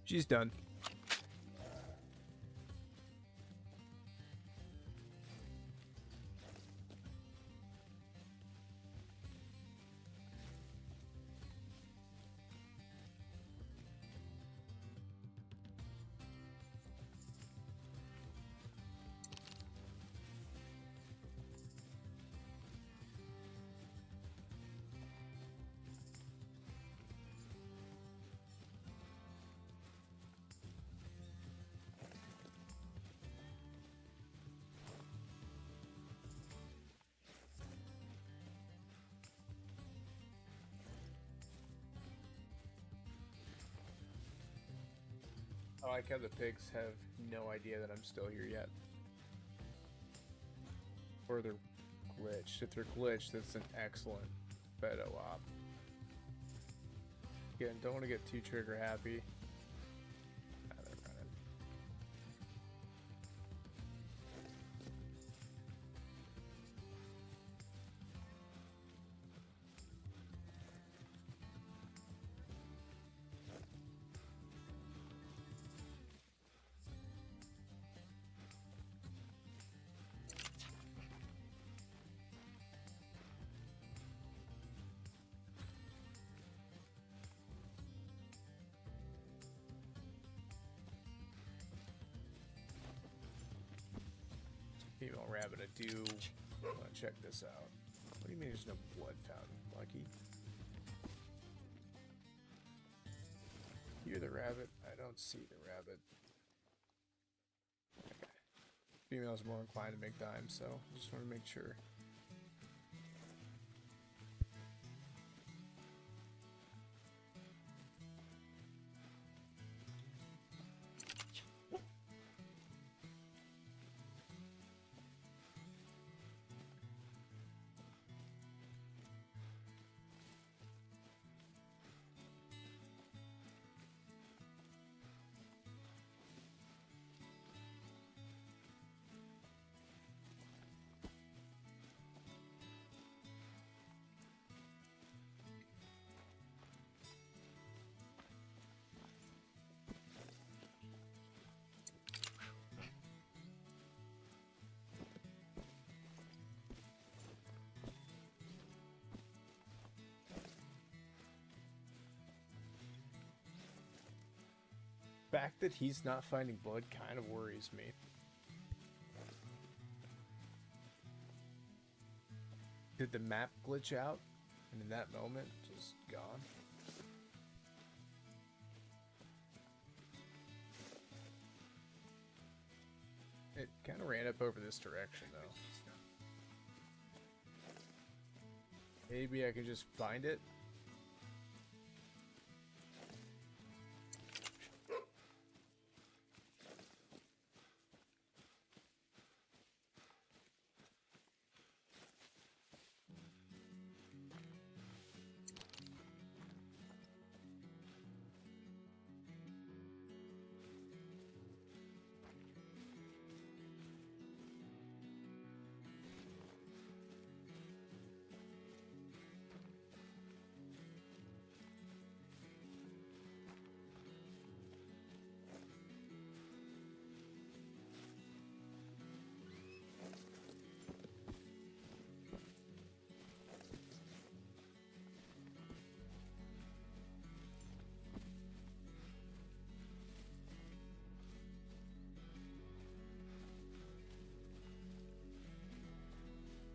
She's done. I like how the pigs have no idea that I'm still here yet. Or they're glitched. If they're glitched, that's an excellent photo op. Again, don't want to get too trigger happy. Ah, they're running. Female rabbit, I do want to check this out. What do you mean there's no blood found, Lucky? You're the rabbit. I don't see the rabbit. Okay. Female's more inclined to make dimes, so just want to make sure. The fact that he's not finding blood kind of worries me. Did the map glitch out? And in that moment, just gone? It kind of ran up over this direction, though. Maybe I could just find it?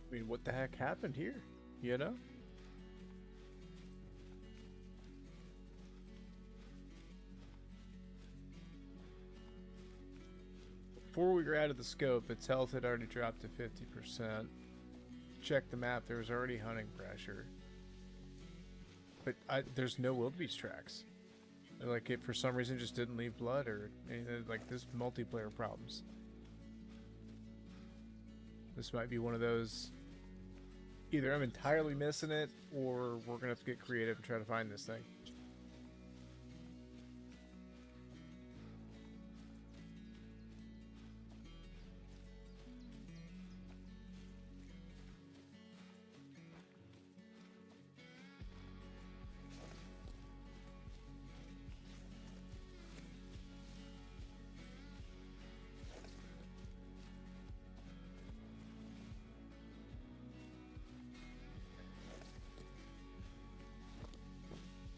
I mean, what the heck happened here? You know? Before we were out of the scope, its health had already dropped to 50%. Check the map, there was already hunting pressure. But there's no wildebeest tracks. Like, it for some reason just didn't leave blood or anything. Like, this multiplayer problems. This might be one of those, either I'm entirely missing it, or we're gonna have to get creative and try to find this thing.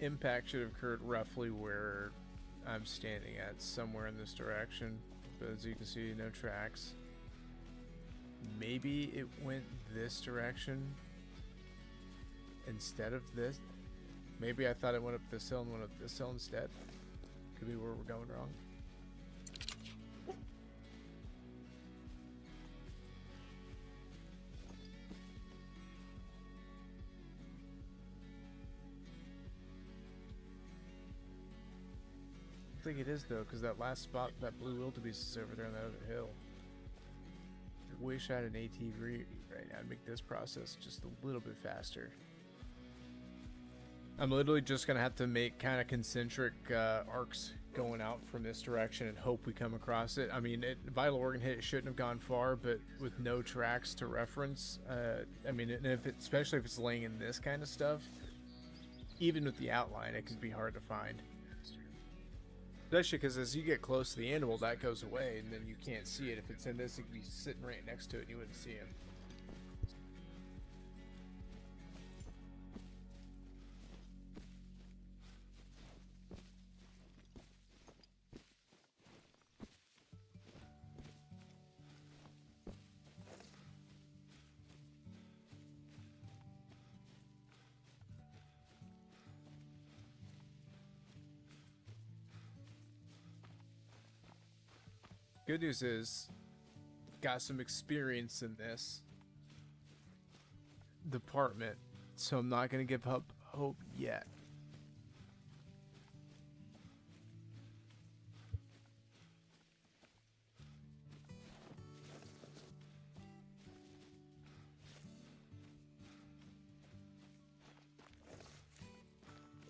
impact should have occurred roughly where I'm standing at, somewhere in this direction. But as you can see, no tracks. Maybe it went this direction instead of this. Maybe I thought it went up this hill and went up this hill instead. Could be where we're going wrong. I think it is though, because that last spot, that blue wildebeest is over there on that other hill. I wish I had an ATV right now to make this process just a little bit faster. I'm literally just gonna have to make kind of concentric arcs going out from this direction and hope we come across it. I mean, vital organ hit, it shouldn't have gone far, but with no tracks to reference, I mean, and if it, especially if it's laying in this kind of stuff, even with the outline, it can be hard to find. Especially because as you get close to the animal, that goes away, and then you can't see it. If it's in this, it could be sitting right next to it, and you wouldn't see him. Good news is, got some experience in this department, so I'm not going to give up hope yet.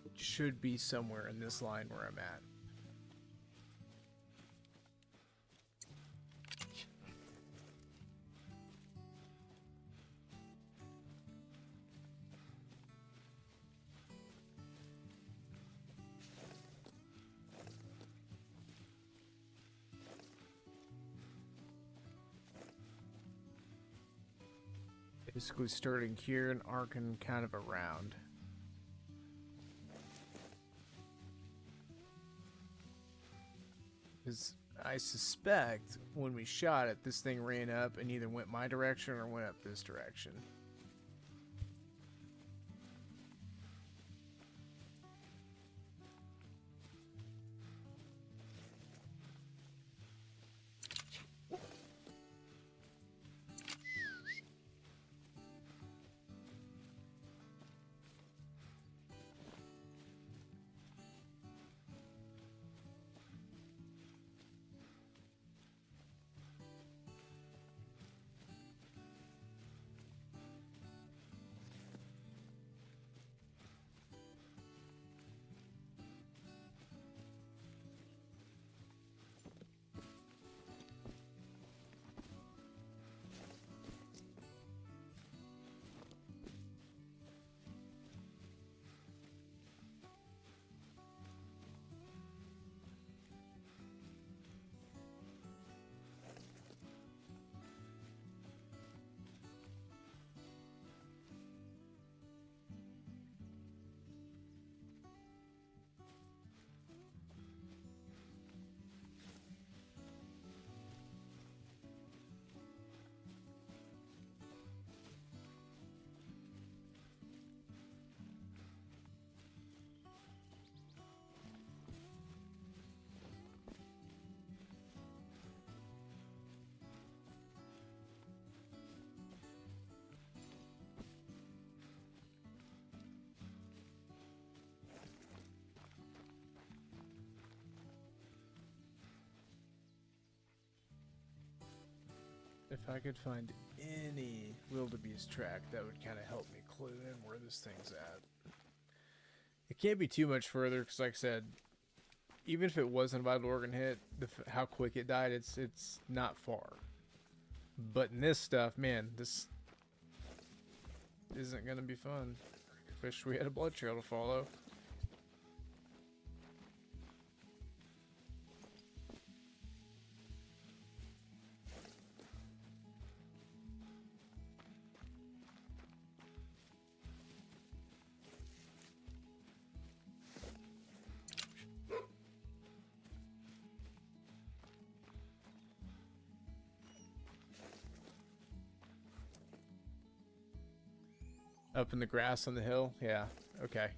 It should be somewhere in this line where I'm at. Basically starting here and arcing kind of around. Because I suspect when we shot it, this thing ran up and either went my direction or went up this direction. If I could find any wildebeest track, that would kind of help me clue in where this thing's at. It can't be too much further, because like I said, even if it wasn't a vital organ hit, how quick it died, it's not far. But in this stuff, man, this isn't going to be fun. Wish we had a blood trail to follow. Up in the grass on the hill? Yeah, okay.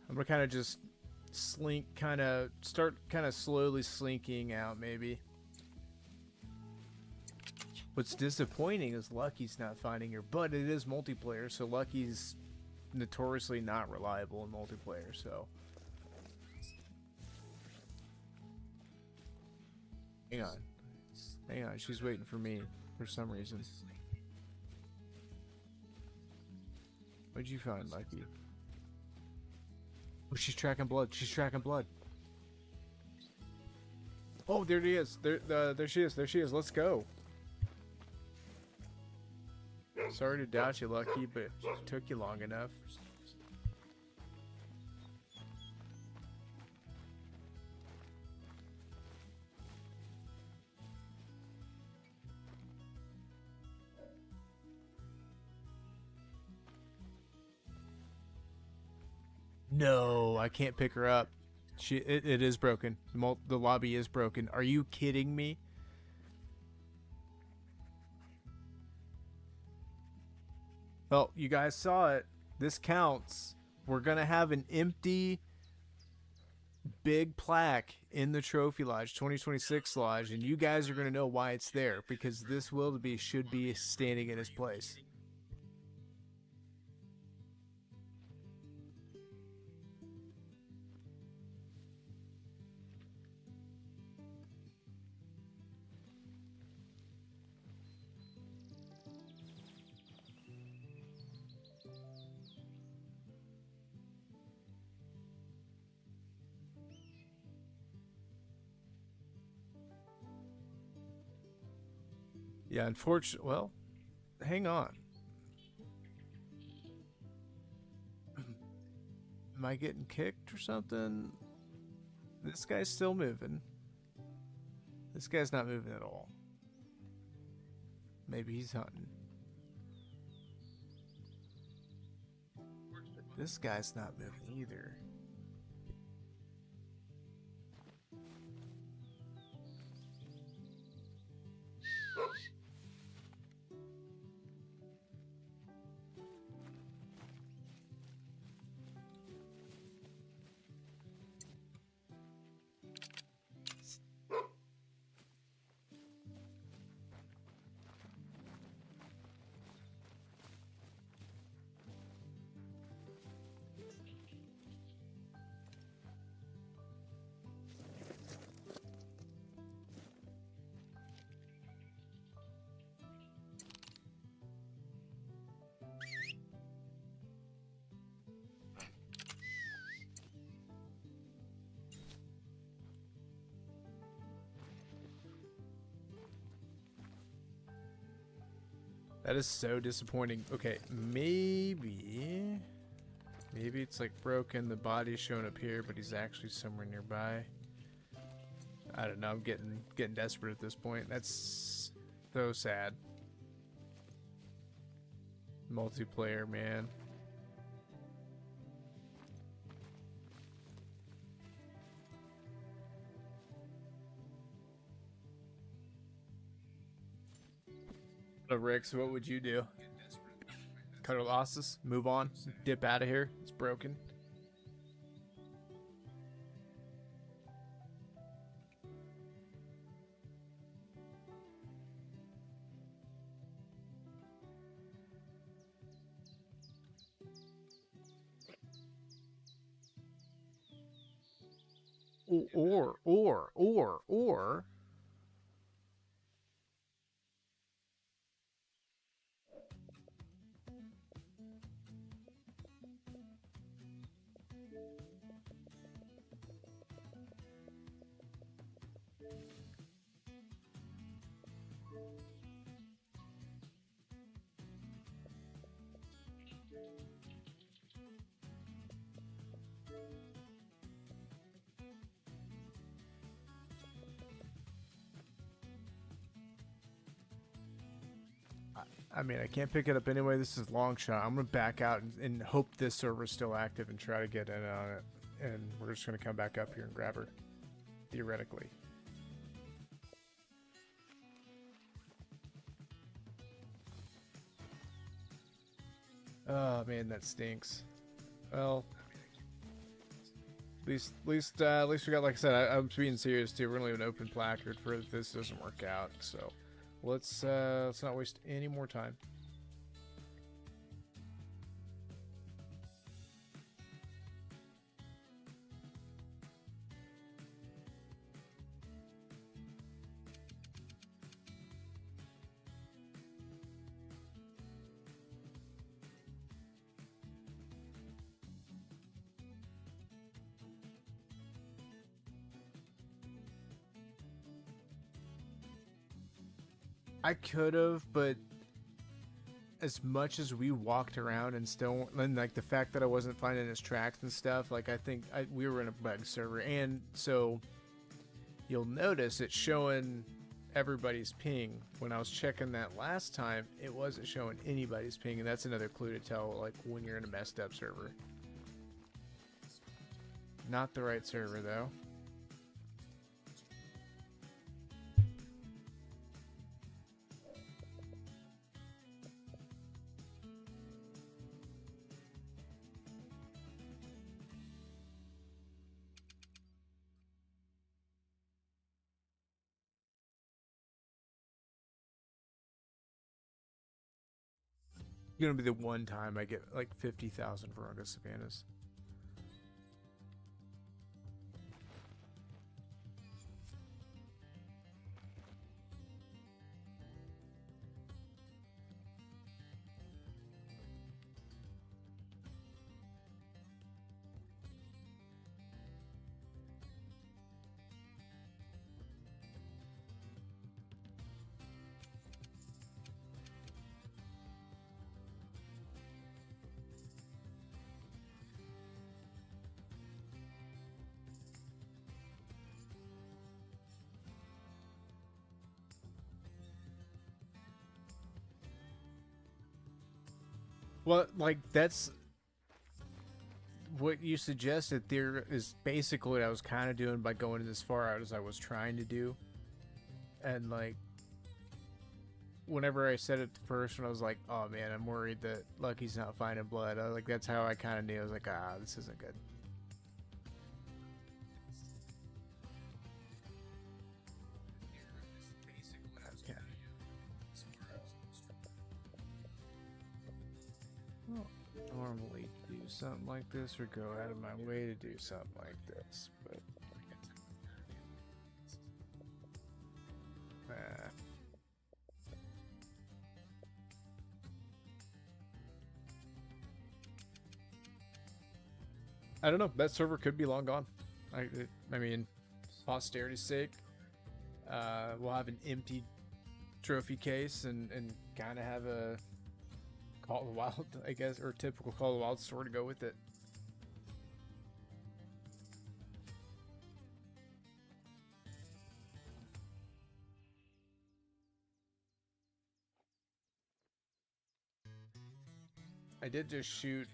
I'm gonna kind of just slink, start slowly slinking out, maybe. What's disappointing is Lucky's not finding her, but it is multiplayer, so Lucky's notoriously not reliable in multiplayer, so. Hang on. Hang on, she's waiting for me for some reason. What'd you find, Lucky? Oh, she's tracking blood. She's tracking blood. Oh, there he is. There she is. There she is. Let's go. Sorry to doubt you, Lucky, but it took you long enough. No, I can't pick her up. It is broken. The lobby is broken. Are you kidding me? Well, you guys saw it. This counts. We're going to have an empty big plaque in the Trophy Lodge, 2026 Lodge, and you guys are going to know why it's there, because this wildebeest should be standing in his place. Yeah, unfortunately, well, hang on. Am I getting kicked or something? This guy's still moving. This guy's not moving at all. Maybe he's hunting. But this guy's not moving either. That is so disappointing. Okay, maybe it's like broken. The body's showing up here, but he's actually somewhere nearby. I don't know. I'm getting desperate at this point. That's so sad. Multiplayer, man. Rick, so what would you do? Cut our losses, move on, dip out of here. It's broken. Or I mean, I can't pick it up anyway. This is long shot. I'm gonna back out and hope this server's still active and try to get in on it. And we're just gonna come back up here and grab her, theoretically. Oh man, that stinks. Well, at least we got, like I said, I'm being serious too. We're gonna leave an open placard for if this doesn't work out. So let's not waste any more time. I could have, but as much as we walked around and still, and like the fact that I wasn't finding his tracks and stuff, like I think we were in a bug server, and so you'll notice it's showing everybody's ping. When I was checking that last time, it wasn't showing anybody's ping, and that's another clue to tell, like, when you're in a messed up server. Not the right server though. Gonna be the one time I get like 50,000 Veronga Savannas. Well, like, that's what you suggested. There is basically what I was kind of doing by going as far out as I was trying to do. And, like, whenever I said it first, when I was like, oh man, I'm worried that Lucky's not finding blood, like, that's how I kind of knew. I was like, ah, this isn't good. Normally do something like this or go out of my way to do something like this, but I don't know. That server could be long gone. I mean, posterity's sake, we'll have an empty trophy case and kind of have a Call of the Wild, I guess, or typical Call of the Wild store to go with it. I did just shoot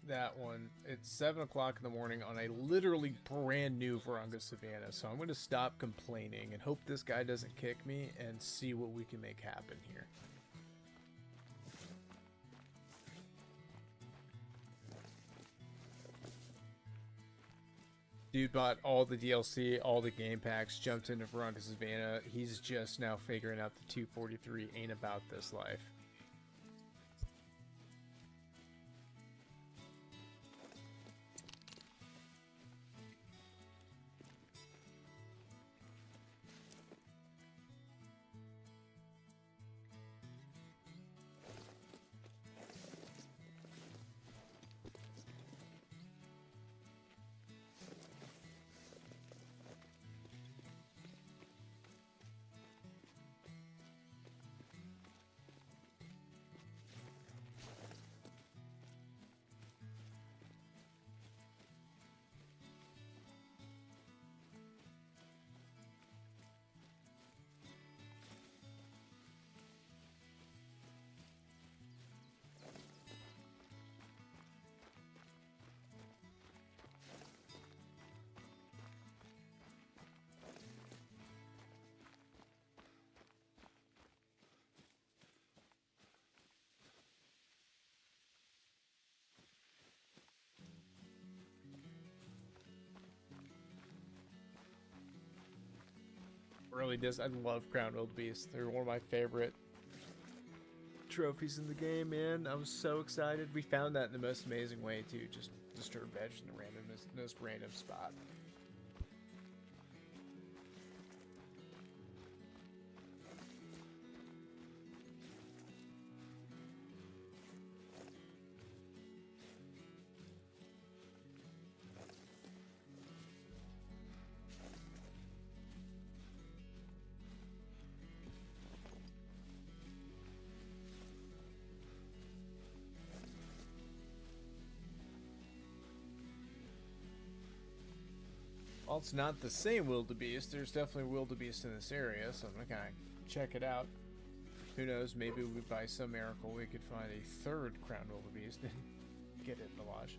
that one. It's 7 o'clock in the morning on a literally brand new Veronga Savannah, so I'm going to stop complaining and hope this guy doesn't kick me and see what we can make happen here. Dude bought all the DLC, all the game packs, jumped into Veronga Savannah. He's just now figuring out the 243 ain't about this life. really I love crowned wildebeest. They're one of my favorite trophies in the game, man. I was so excited. We found that in the most amazing way too. Just disturbed edge in the most random spot. Well, it's not the same wildebeest. There's definitely wildebeest in this area, so I'm gonna kind of check it out. Who knows? Maybe by some miracle we could find a third crowned wildebeest and get it in the lodge.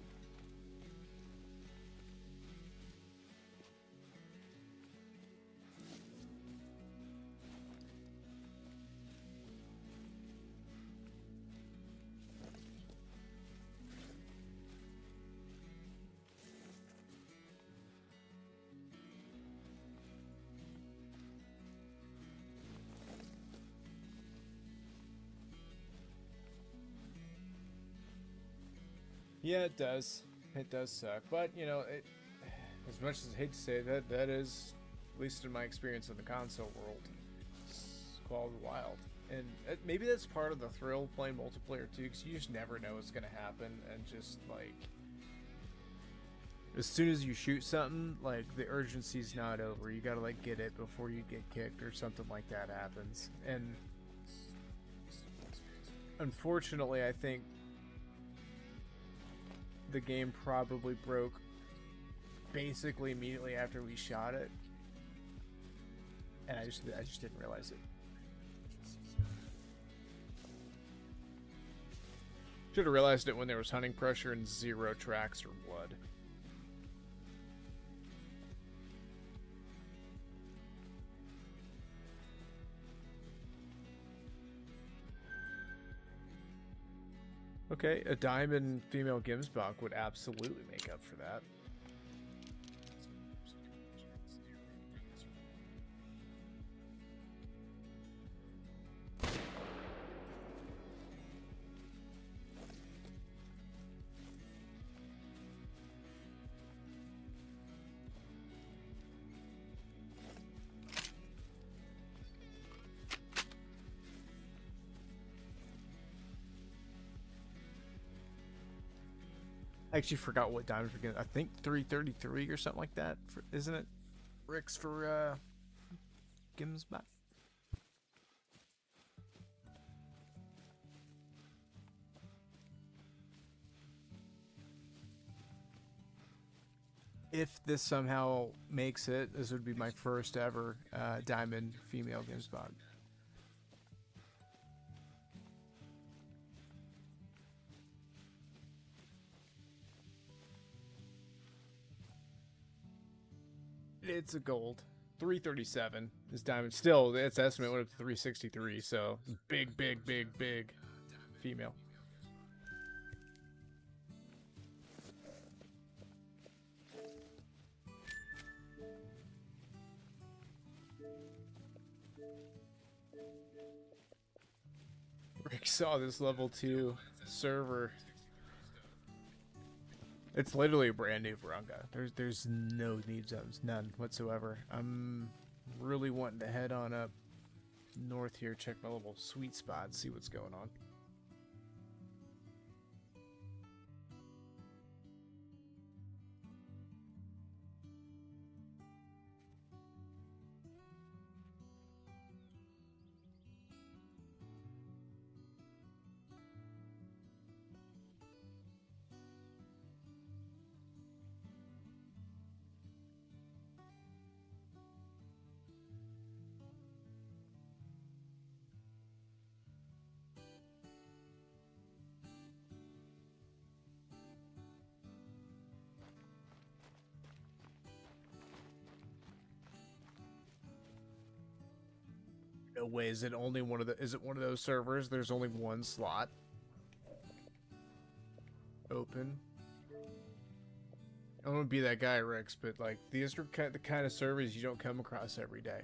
Yeah, it does. It does suck, but you know, as much as I hate to say that, that is, at least in my experience in the console world, it's called Wild, and maybe that's part of the thrill of playing multiplayer too, because you just never know what's gonna happen, and just like, as soon as you shoot something, like the urgency's not over. You gotta like get it before you get kicked or something like that happens, and unfortunately, I think the game probably broke basically immediately after we shot it, and I just didn't realize it. Should have realized it when there was hunting pressure and 0 tracks or blood. Okay, a diamond female Gimsbach would absolutely make up for that. I actually forgot what diamonds we're getting. I think 333 or something like that, isn't it? Ricks for Gimsbach. If this somehow makes it, this would be my first ever diamond female Gimsbach. It's a gold. 337 is diamond. Still, its estimate went up to 363, so big female. Rick saw this level 2 server. It's literally a brand new Virunga. There's no need zones, none whatsoever. I'm really wanting to head on up north here, check my little sweet spot, see what's going on. No way. Is it only one of the? Is it one of those servers? There's only one slot open. I don't want to be that guy, Rex, but like these are the kind of servers you don't come across every day.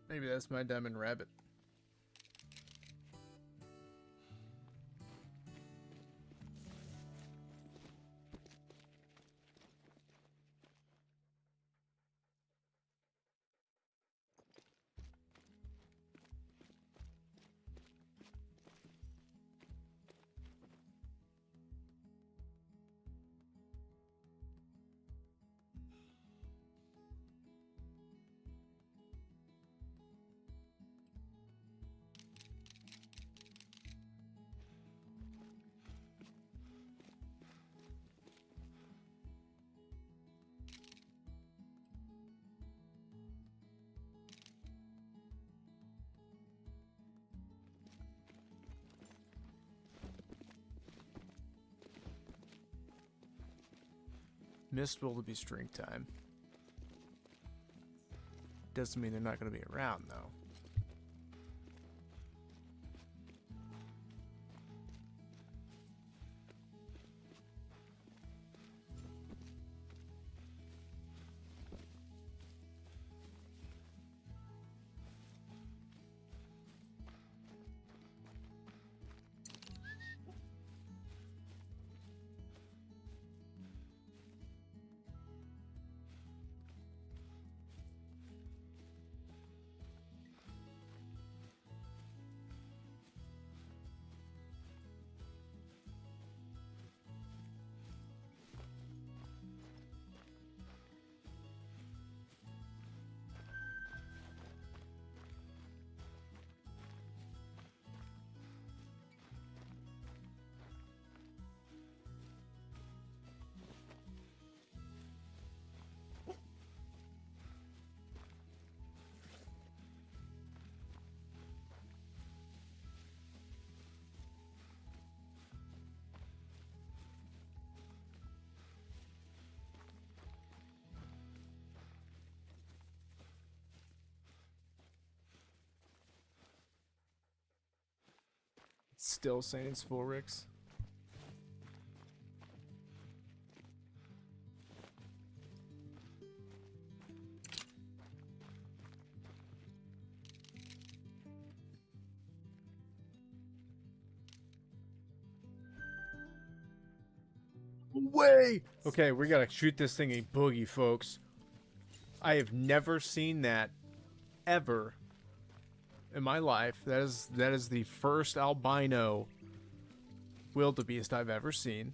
Maybe that's my diamond rabbit. Mist will be string time. Doesn't mean they're not going to be around, though. Still saying it's full, Ricks. Way! Okay, we gotta shoot this thing a boogie, folks. I have never seen that ever in my life. That is the first albino wildebeest I've ever seen.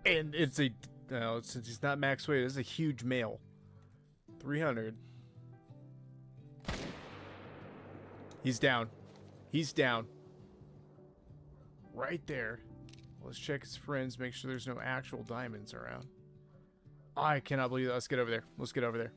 And it's a, no, since he's not max weight, it's a huge male. 300. He's down. He's down. Right there. Let's check his friends, make sure there's no actual diamonds around. I cannot believe that. Let's get over there. Let's get over there.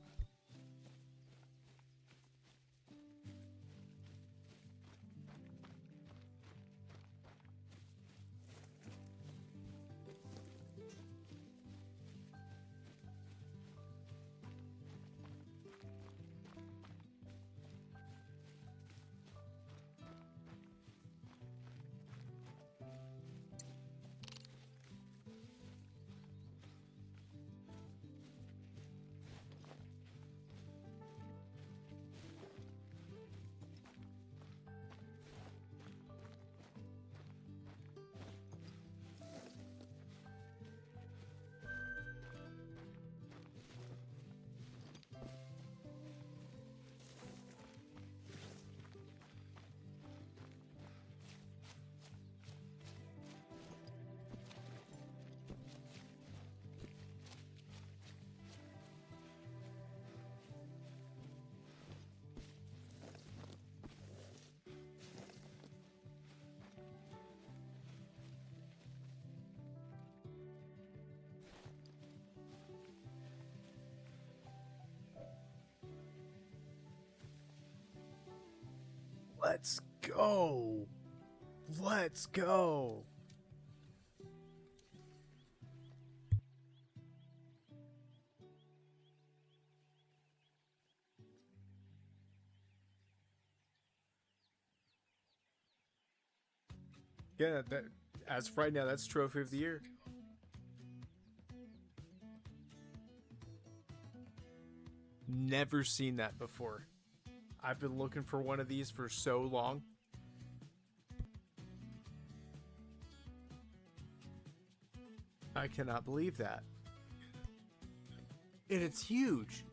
Let's go. Let's go. Yeah, that as of right now, that's trophy of the year. Never seen that before. I've been looking for one of these for so long. I cannot believe that. And it's huge.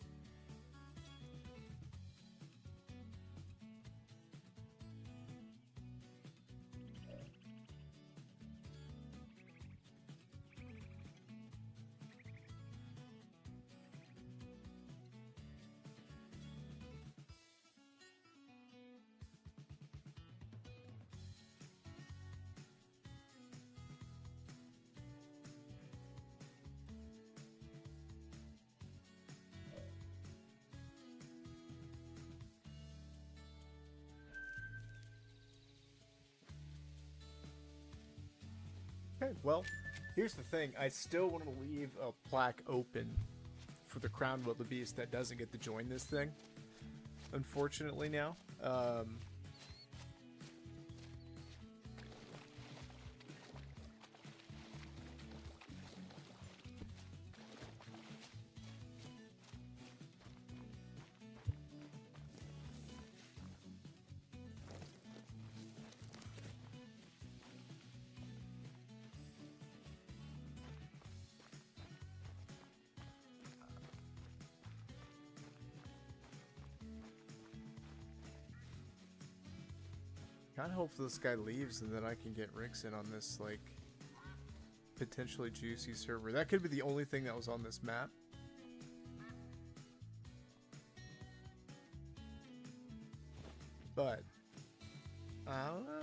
Okay, well, here's the thing. I still want to leave a plaque open for the crown wildebeest that doesn't get to join this thing. Unfortunately now. Kind of hope this guy leaves and then I can get Rix in on this, like, potentially juicy server. That could be the only thing that was on this map. But I don't know.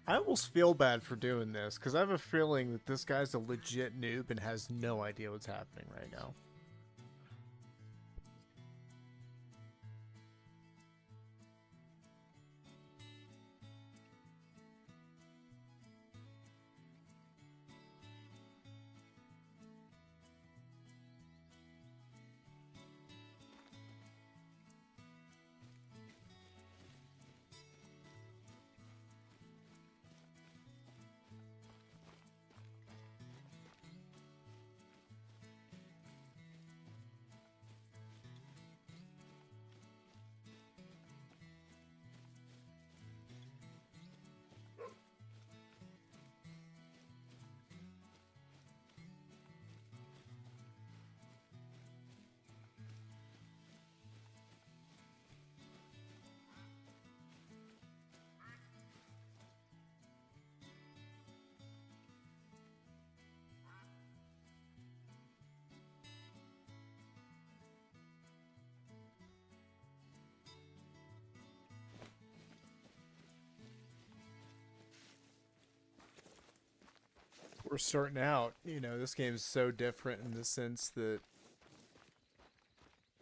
I almost feel bad for doing this, because I have a feeling that this guy's a legit noob and has no idea what's happening right now. we're starting out, you know, this game is so different in the sense that,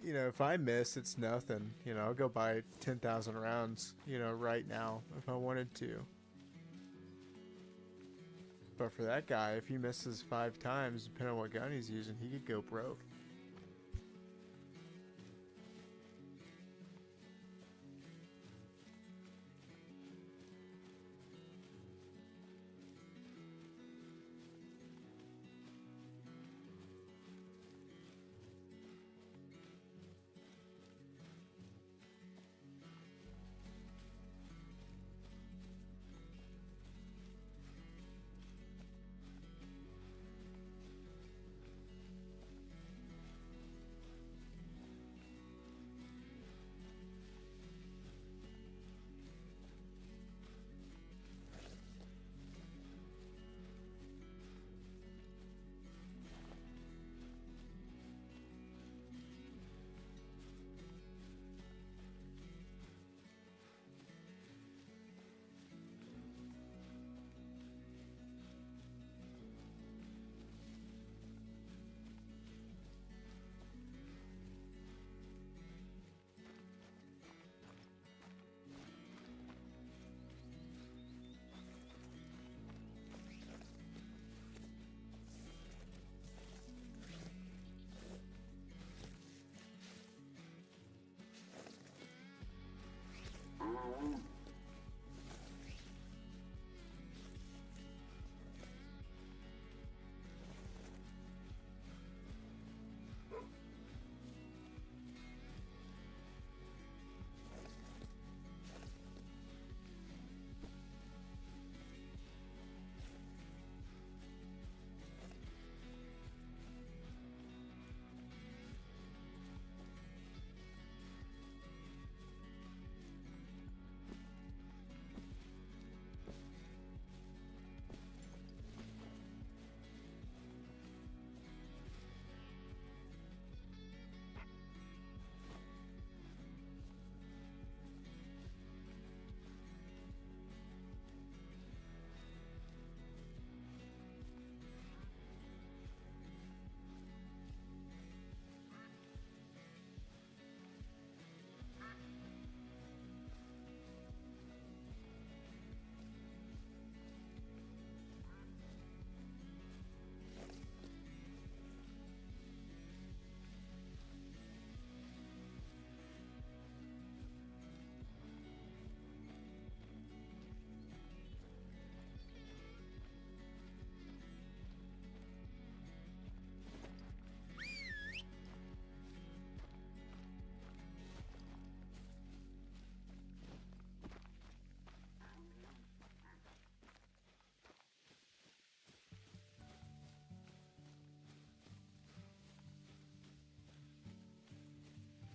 you know, if I miss, it's nothing. You know, I'll go buy 10,000 rounds, you know, right now if I wanted to. But for that guy, if he misses 5 times, depending on what gun he's using, he could go broke.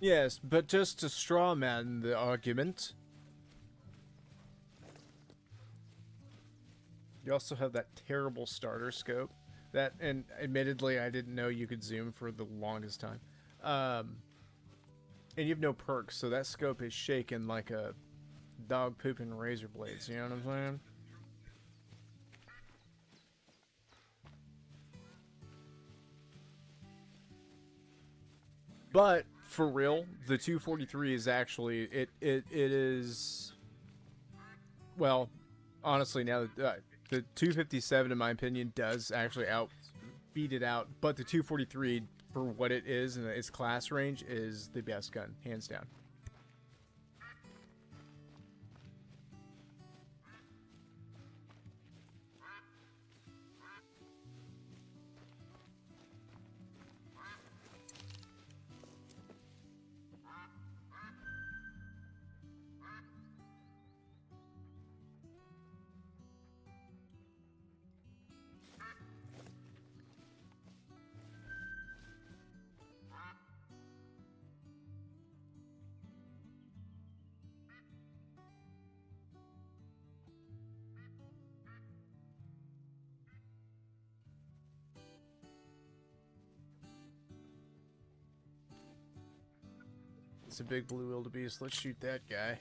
Yes, but just to straw man the argument, you also have that terrible starter scope. That, and admittedly, I didn't know you could zoom for the longest time. And you have no perks, so that scope is shaking like a dog pooping razor blades. You know what I'm saying? But for real, the 243 is actually it is, well, honestly now the 257 in my opinion does actually beat it out, but the 243 for what it is and its class range is the best gun, hands down. It's a big blue wildebeest. Let's shoot that guy.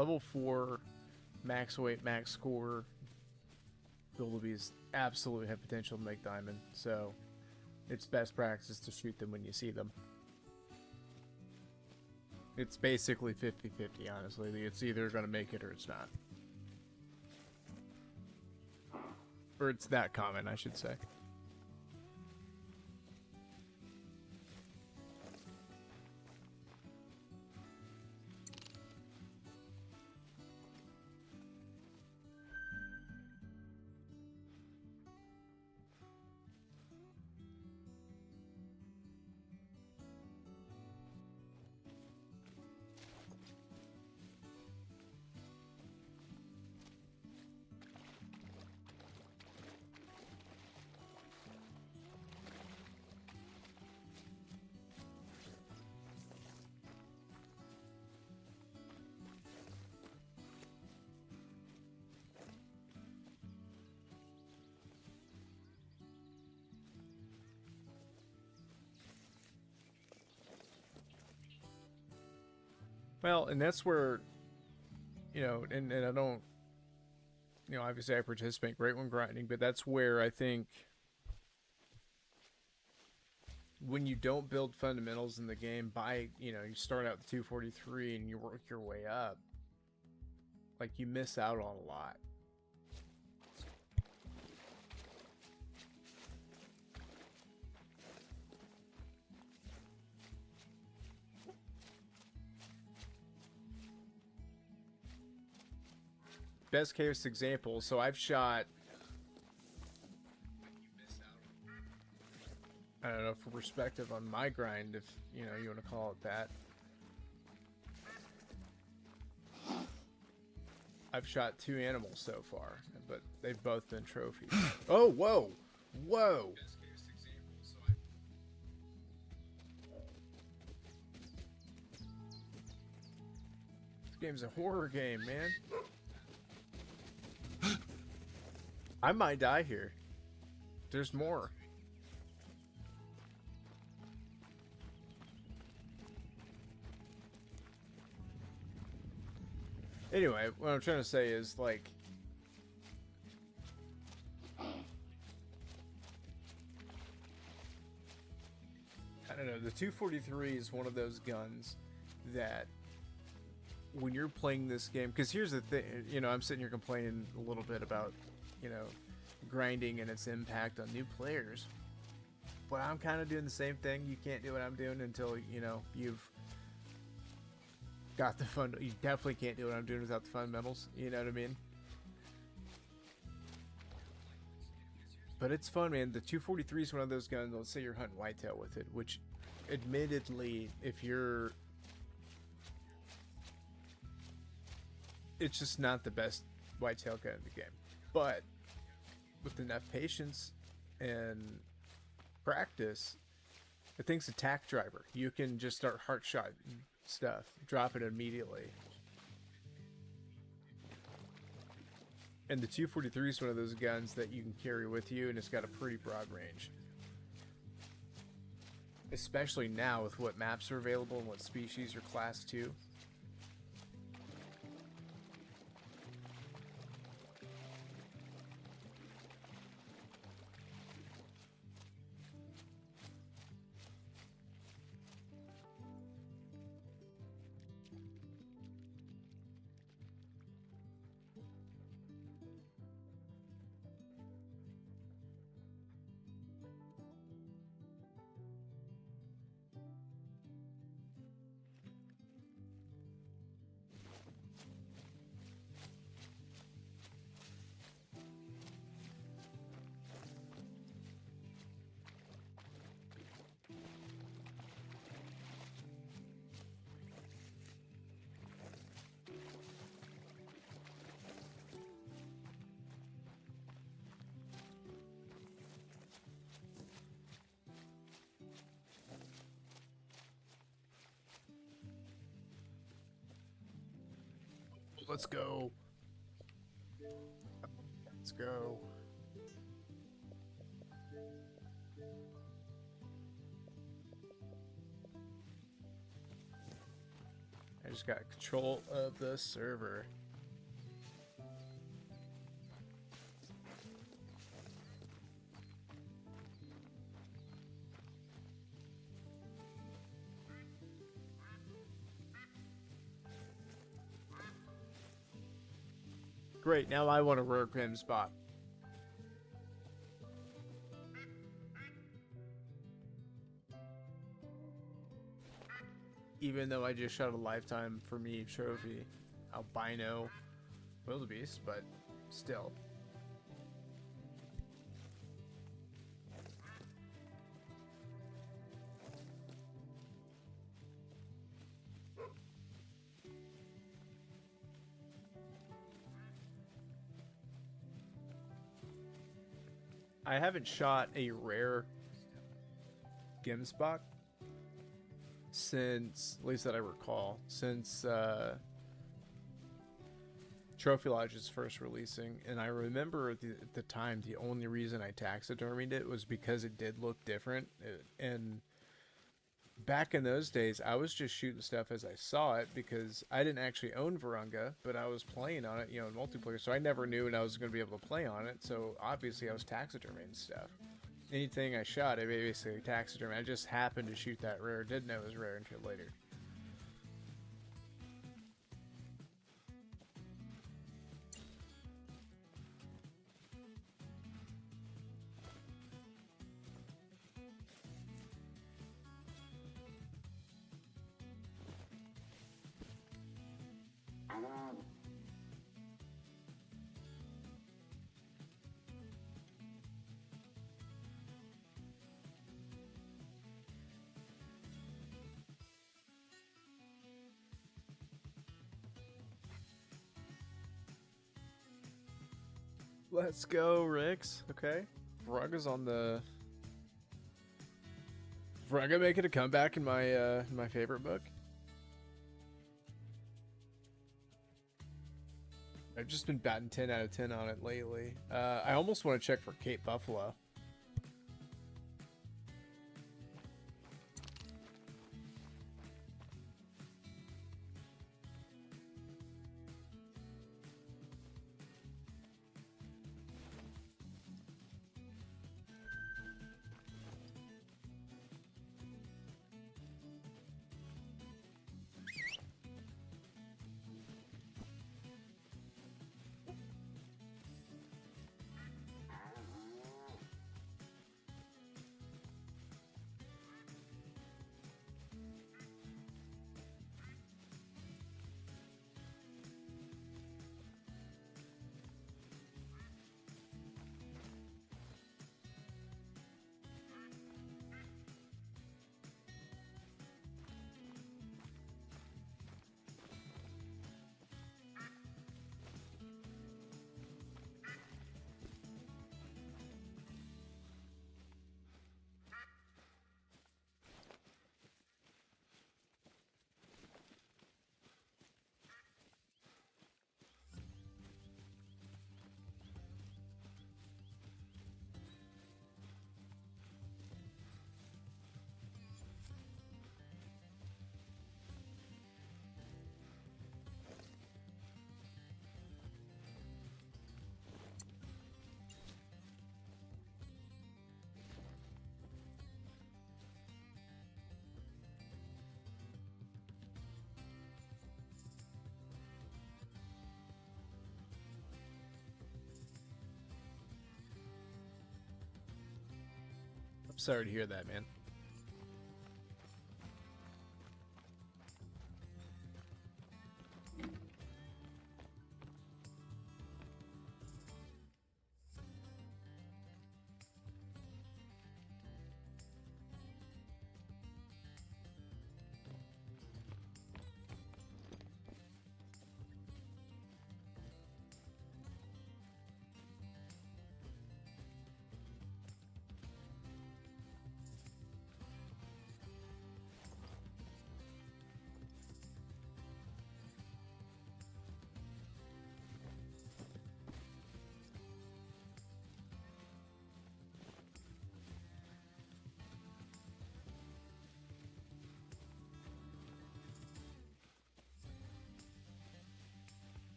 Level 4, max weight, max score buildabees absolutely have potential to make diamond, so it's best practice to shoot them when you see them. It's basically 50-50, honestly. It's either going to make it or it's not. Or it's that common, I should say. Well, and that's where, you know, and I don't, you know, obviously I participate great when grinding, but that's where I think when you don't build fundamentals in the game you know, you start out with 243 and you work your way up, like you miss out on a lot. Best case example, so I've shot, I don't know, for perspective on my grind, if you know you want to call it that, I've shot 2 animals so far, but they've both been trophies. Oh, whoa, whoa. This game's a horror game, man. I might die here. There's more. Anyway, what I'm trying to say is, like, I don't know, the 243 is one of those guns that when you're playing this game, because here's the thing, you know, I'm sitting here complaining a little bit about, you know, grinding and its impact on new players, but I'm kind of doing the same thing. You can't do what I'm doing until, you know, you've got the fun. You definitely can't do what I'm doing without the fundamentals, you know what I mean? But it's fun, man. The 243 is one of those guns, let's say you're hunting whitetail with it, which admittedly, if you're, it's just not the best whitetail gun in the game. But with enough patience and practice, the thing's a tack driver. You can just start heart shot stuff, drop it immediately. And the 243 is one of those guns that you can carry with you, and it's got a pretty broad range. Especially now with what maps are available and what species are class 2. Let's go. Let's go. I just got control of the server. Great, now I want a rare gem spot. Even though I just shot a lifetime for me trophy, albino wildebeest, but still. I haven't shot a rare Gemsbok since, at least that I recall, since Trophy Lodge is first releasing. And I remember at the time, the only reason I taxidermied it was because it did look different. And back in those days, I was just shooting stuff as I saw it because I didn't actually own Virunga, but I was playing on it, you know, in multiplayer. So I never knew when I was going to be able to play on it. So obviously I was taxiderming stuff. Anything I shot, I basically taxidermy. I just happened to shoot that rare. Didn't know it was rare until later. Let's go, Rix. Okay. Virunga's on the... Virunga making a comeback in my favorite book. I've just been batting 10 out of 10 on it lately. I almost want to check for Cape Buffalo. Sorry to hear that, man.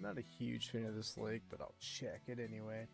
Not a huge fan of this lake, but I'll check it anyway.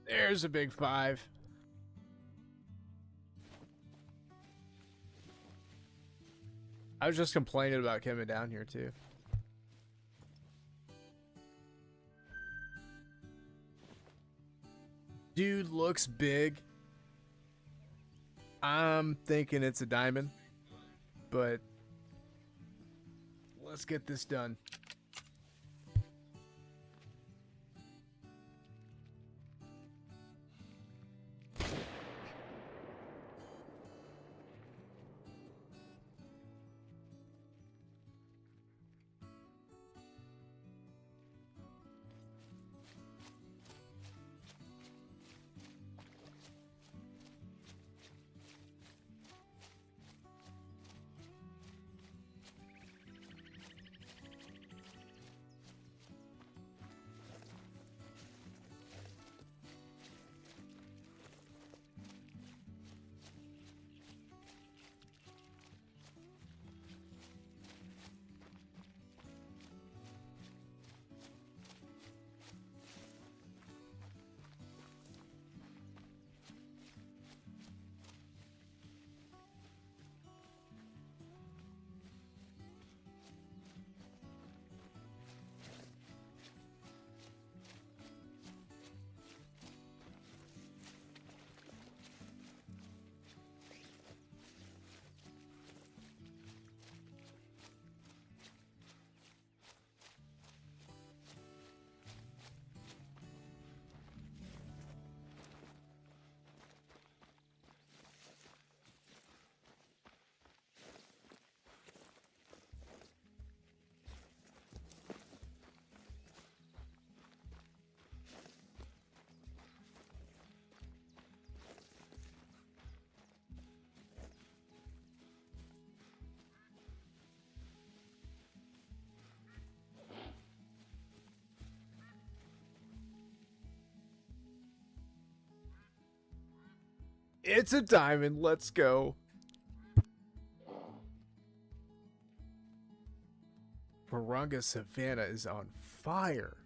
There's a big 5. I was just complaining about coming down here too. Dude looks big. I'm thinking it's a diamond, but let's get this done. It's a diamond. Let's go. Barunga Savannah is on fire.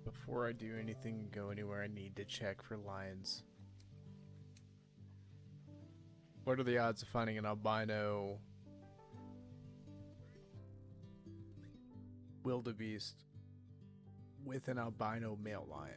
Before I do anything and go anywhere, I need to check for lions. What are the odds of finding an albino wildebeest with an albino male lion?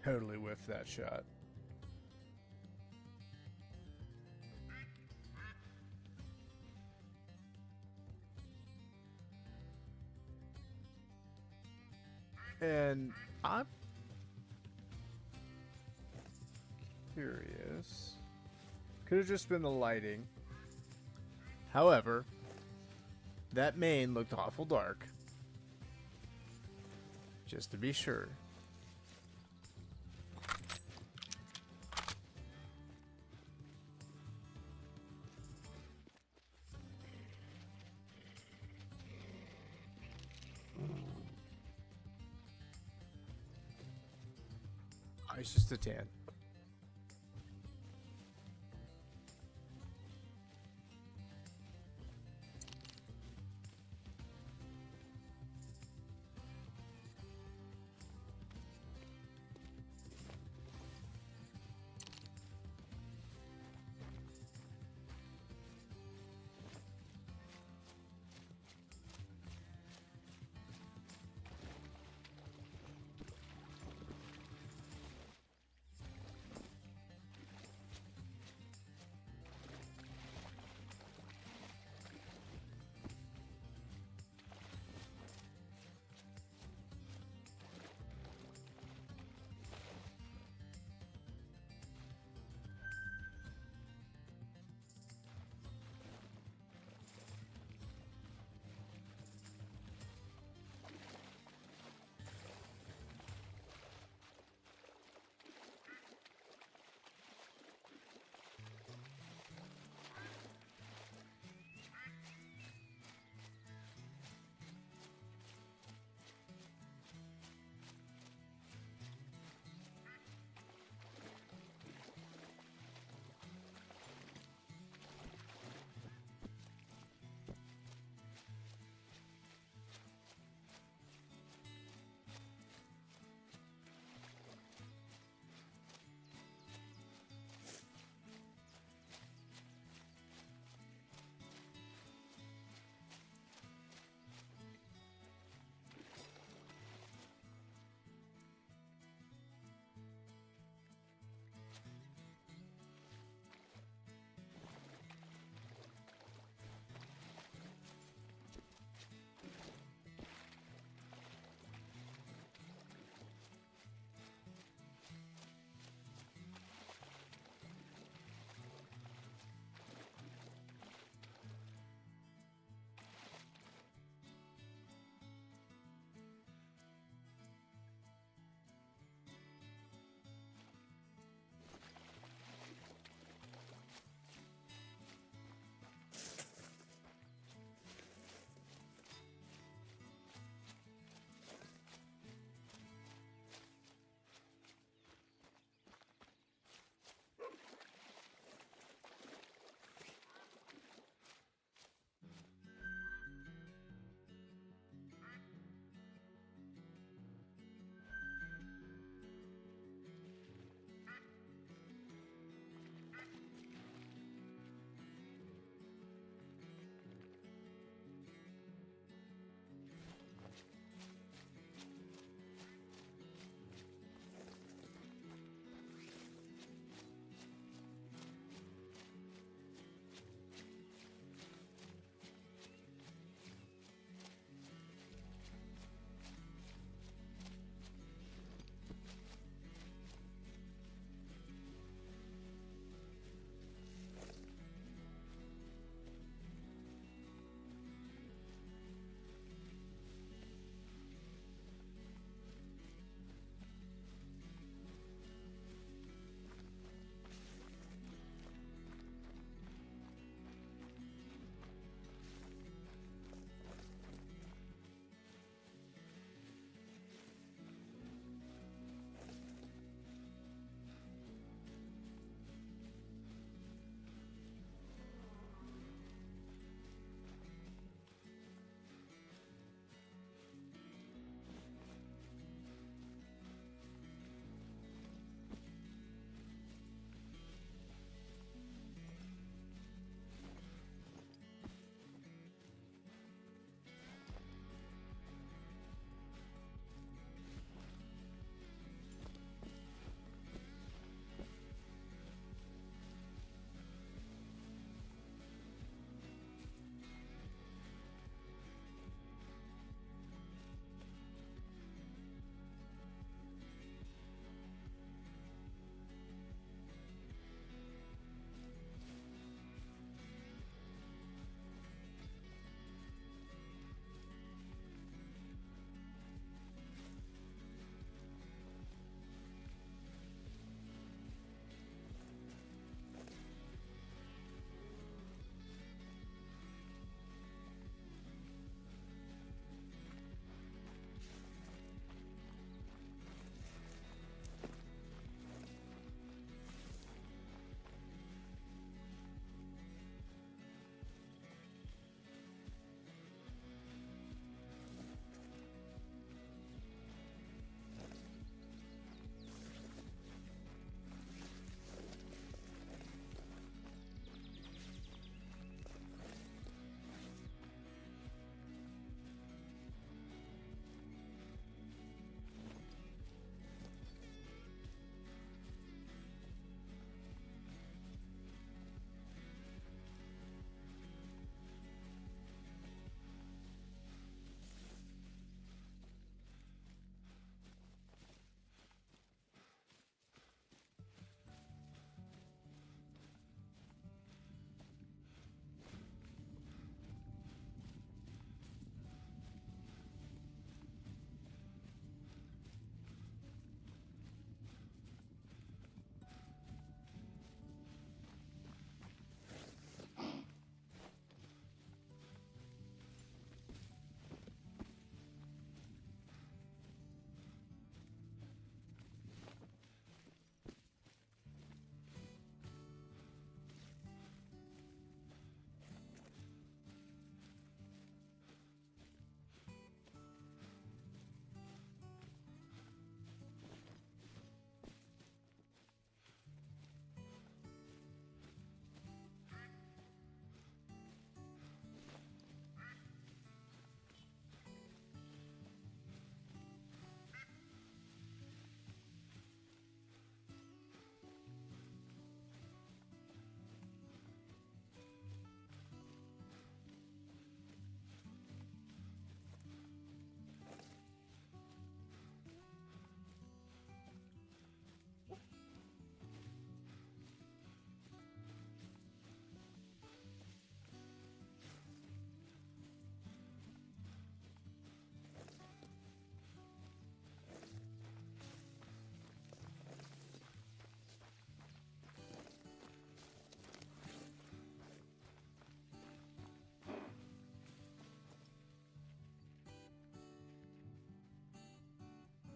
Totally whiffed that shot. And I'm curious. Could have just been the lighting. However, that main looked awful dark. Just to be sure. Oh, it's just a tan.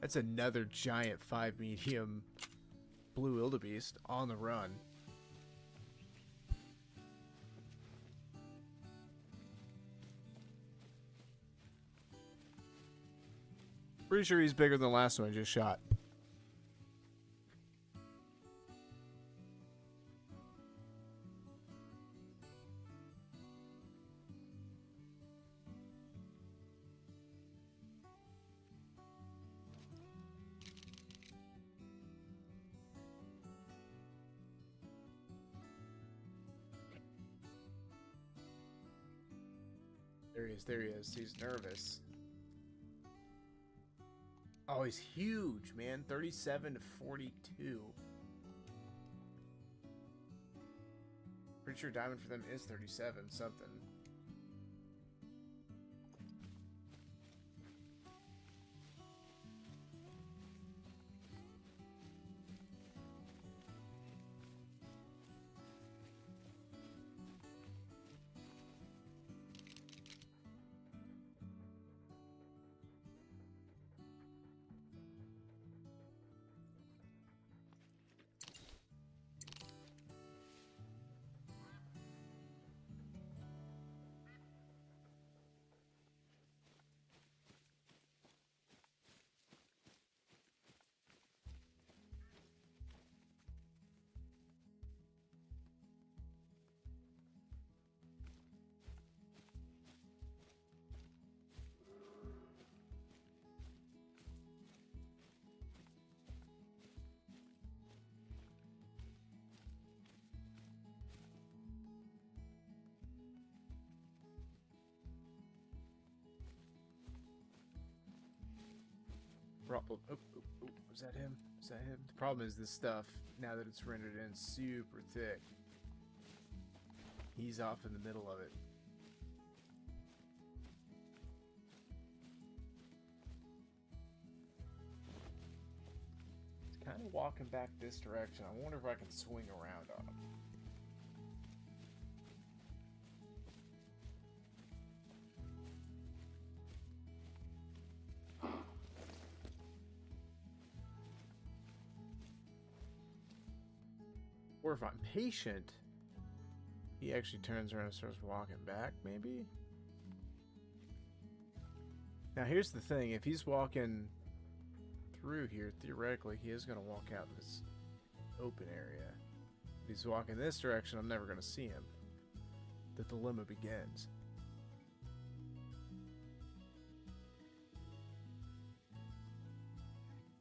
That's another giant 5 medium blue wildebeest on the run. Pretty sure he's bigger than the last one I just shot. There he is, there he is. He's nervous. Oh, he's huge, man. 37 to 42. Pretty sure diamond for them is 37 something. Was that him? Is that him? The problem is this stuff, now that it's rendered in, super thick. He's off in the middle of it. He's kind of walking back this direction. I wonder if I can swing around on him. Or if I'm patient, he actually turns around and starts walking back, maybe? Now here's the thing, if he's walking through here, theoretically, he is going to walk out in this open area. If he's walking this direction, I'm never going to see him. The dilemma begins.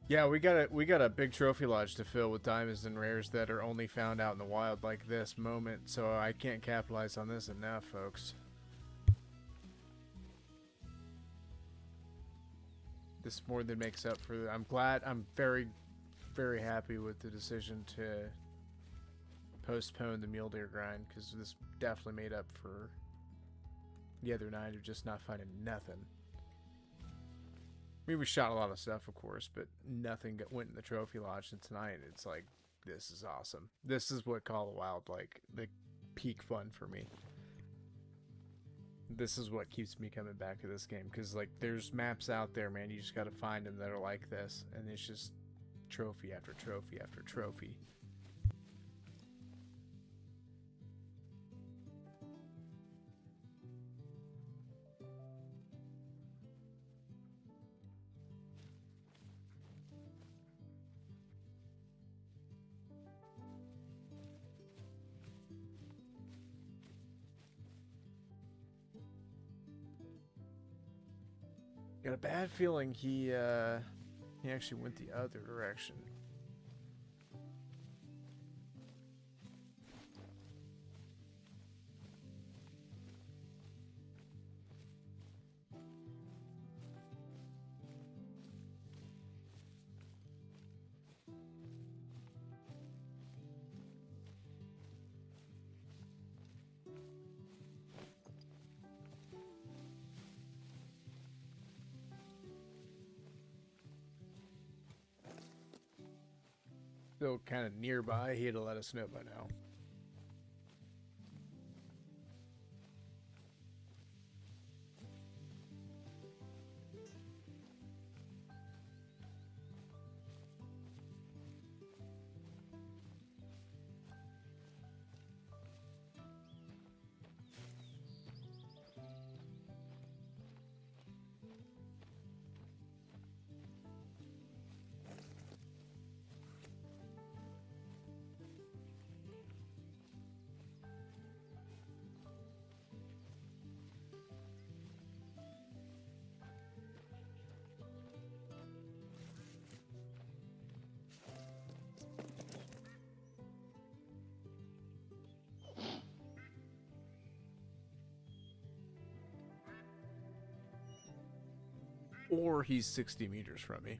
Yeah, we got a big trophy lodge to fill with diamonds and rares that are only found out in the wild like this moment, so I can't capitalize on this enough, folks. This more than makes up for I'm very, very happy with the decision to postpone the mule deer grind, because this definitely made up for the other night of just not finding nothing. I mean, we shot a lot of stuff, of course, but nothing went in the trophy lodge. And tonight, it's like, this is awesome. This is what Call of the Wild, like, the peak fun for me. This is what keeps me coming back to this game. Because, like, there's maps out there, man. You just got to find them that are like this. And it's just trophy after trophy after trophy. Got a bad feeling he actually went the other direction. Still kind of nearby, he'd have let us know by now. or he's 60 meters from me.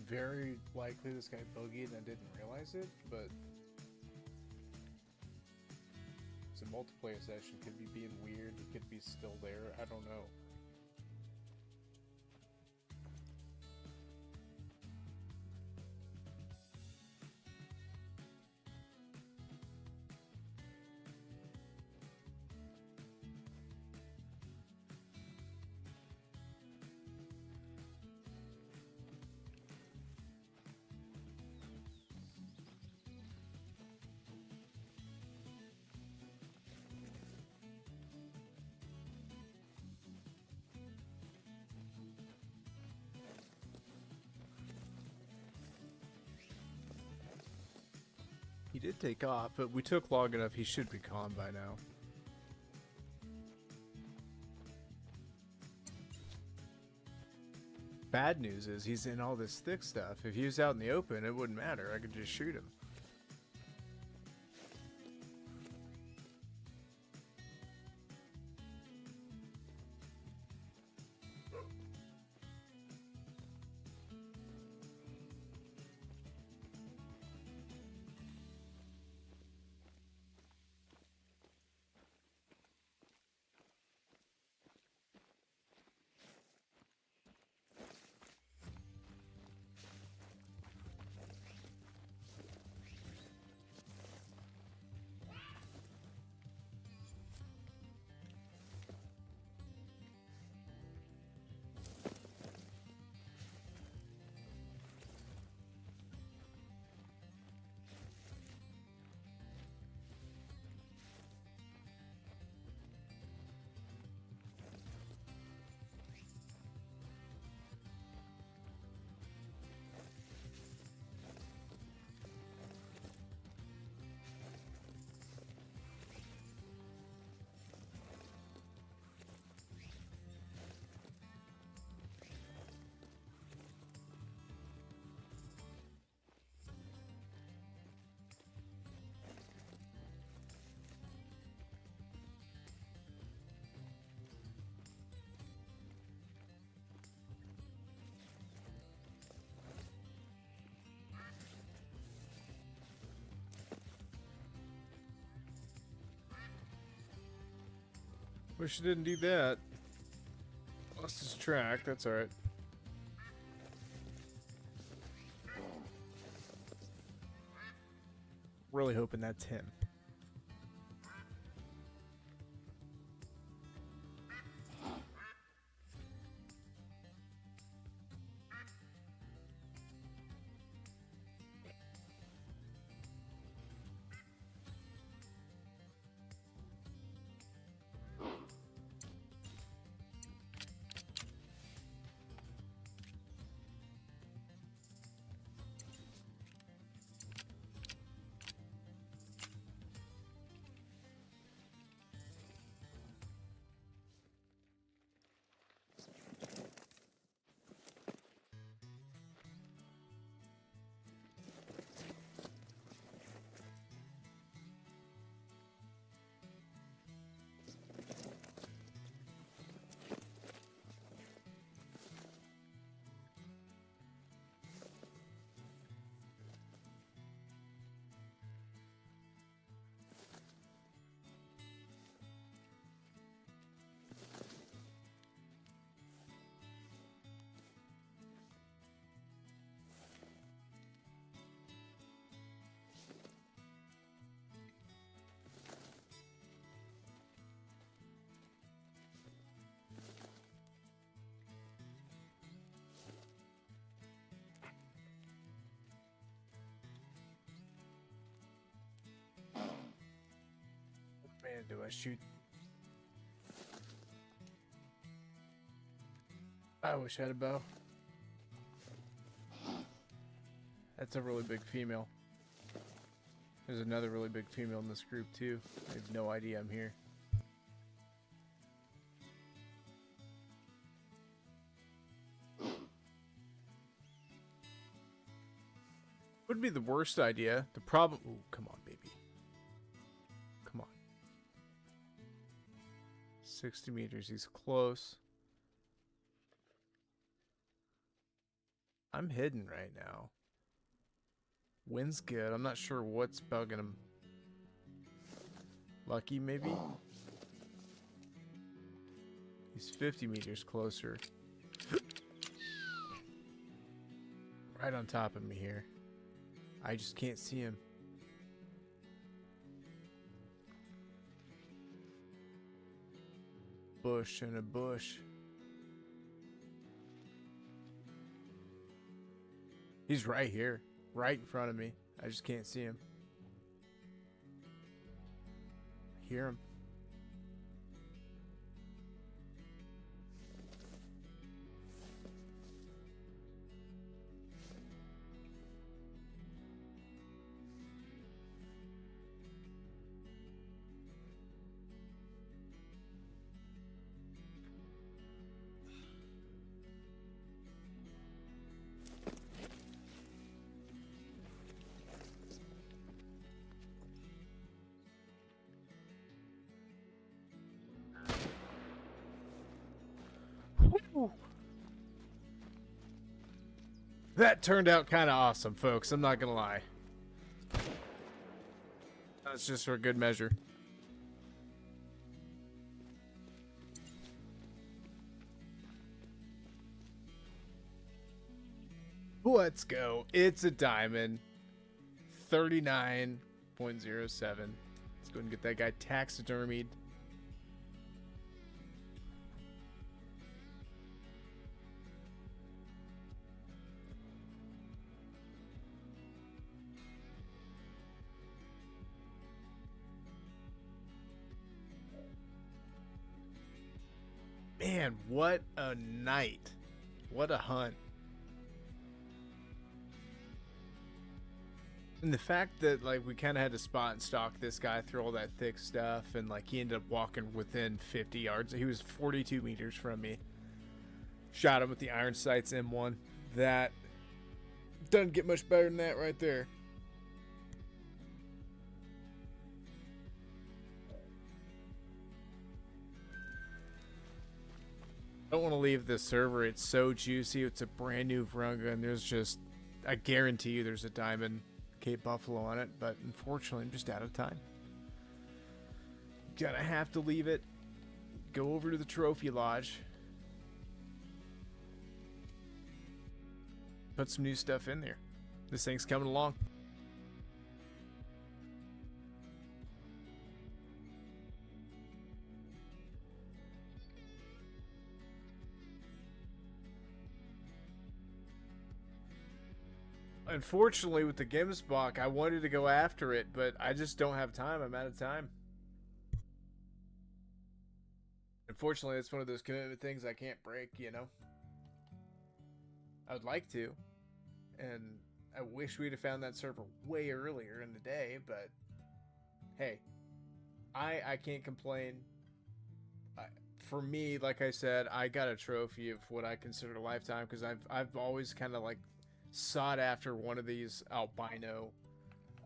Very likely this guy bogeyed and I didn't realize it, but it's a multiplayer session. Could be being weird. He could be still there. I don't know. He did take off, but we took long enough. He should be calm by now. Bad news is he's in all this thick stuff. If he was out in the open, it wouldn't matter. I could just shoot him. Wish I didn't do that. Lost his track, that's alright. Really hoping that's him. do I shoot? I wish I had a bow. That's a really big female. There's another really big female in this group too. I have no idea I'm here. Would be the worst idea. The problem. Ooh, come on, baby. Come on. 60 meters. He's close. I'm hidden right now. Wind's good. I'm not sure what's bugging him. Lucky, maybe? He's 50 meters closer. Right on top of me here. I just can't see him. Bush and a bush. He's right here. Right in front of me. I just can't see him. I hear him. That turned out kind of awesome, folks. I'm not gonna lie. That's just for good measure. Let's go. It's a diamond. 39.07. Let's go ahead and get that guy taxidermied. Man, what a night. What a hunt. And the fact that, like, we kind of had to spot and stalk this guy through all that thick stuff, and, like, he ended up walking within 50 yards. He was 42 meters from me. Shot him with the iron sights M1. That doesn't get much better than that right there. I don't want to leave this server. It's so juicy. It's a brand new Virunga, and there's just, I guarantee you there's a diamond Cape Buffalo on it, but unfortunately I'm just out of time. Gonna have to leave it. Go over to the trophy lodge. Put some new stuff in there. This thing's coming along. Unfortunately, with the Gemsbach, I wanted to go after it, but I just don't have time. I'm out of time. Unfortunately, it's one of those commitment things I can't break, you know? I would like to, and I wish we'd have found that server way earlier in the day, but hey, I can't complain. For me, like I said, I got a trophy of what I consider a lifetime, because I've always kind of like sought after one of these albino.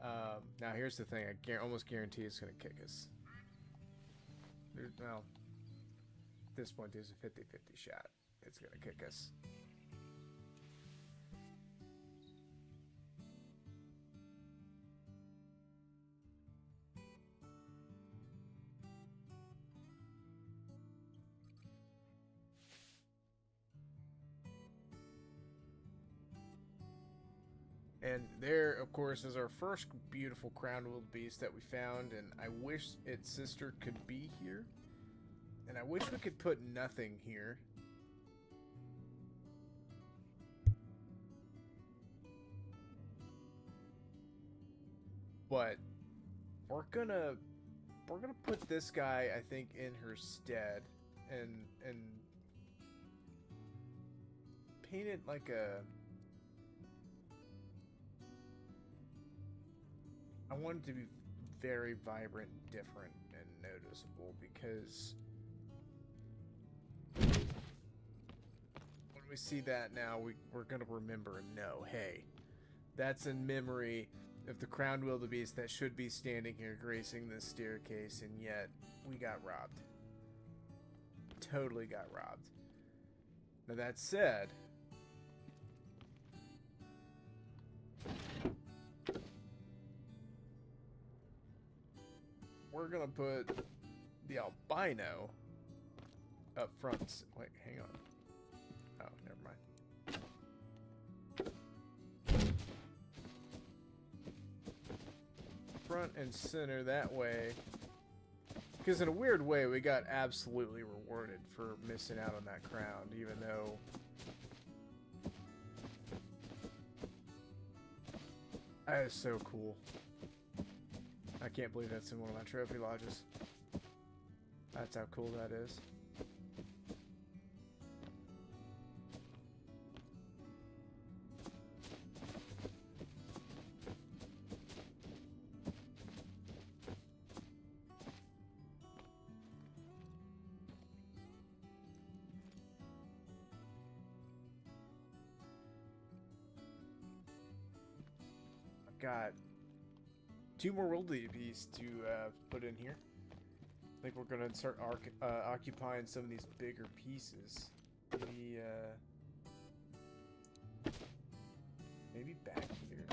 Now here's the thing, I almost guarantee it's gonna kick us. Well, at this point there's a 50-50 shot it's gonna kick us. And there, of course, is our first beautiful crowned wildebeest that we found, and I wish its sister could be here. And I wish we could put nothing here. But we're gonna we're gonna put this guy, I think, in her stead, and paint it like a. I want it to be very vibrant, different, and noticeable because when we see that now, we're gonna remember and know, hey, that's in memory of the crowned wildebeest that should be standing here gracing this staircase, and yet we got robbed. Totally got robbed. Now that said, we're gonna put the albino up front. Wait, hang on. Oh, never mind. Front and center that way. Because in a weird way, we got absolutely rewarded for missing out on that crown, even though that is so cool. I can't believe that's in one of my trophy lodges. That's how cool that is. Got 2 more wildebeest to put in here. I think we're gonna start occupying some of these bigger pieces. Maybe back here.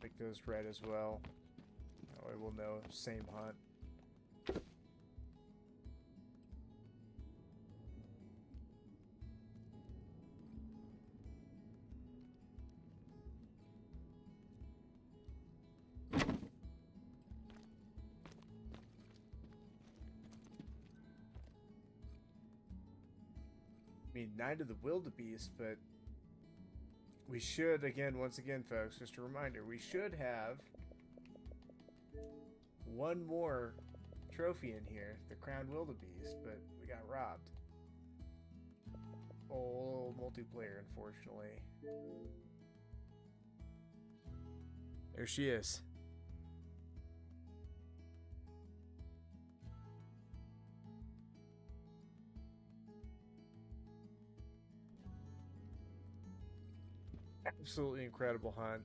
Make those red as well. That way we'll know same hunt. I mean, Night of the Wildebeest, but we should, once again, folks, just a reminder, we should have one more trophy in here, the crowned wildebeest, but we got robbed. Oh, multiplayer, unfortunately. There she is. Absolutely incredible hunt.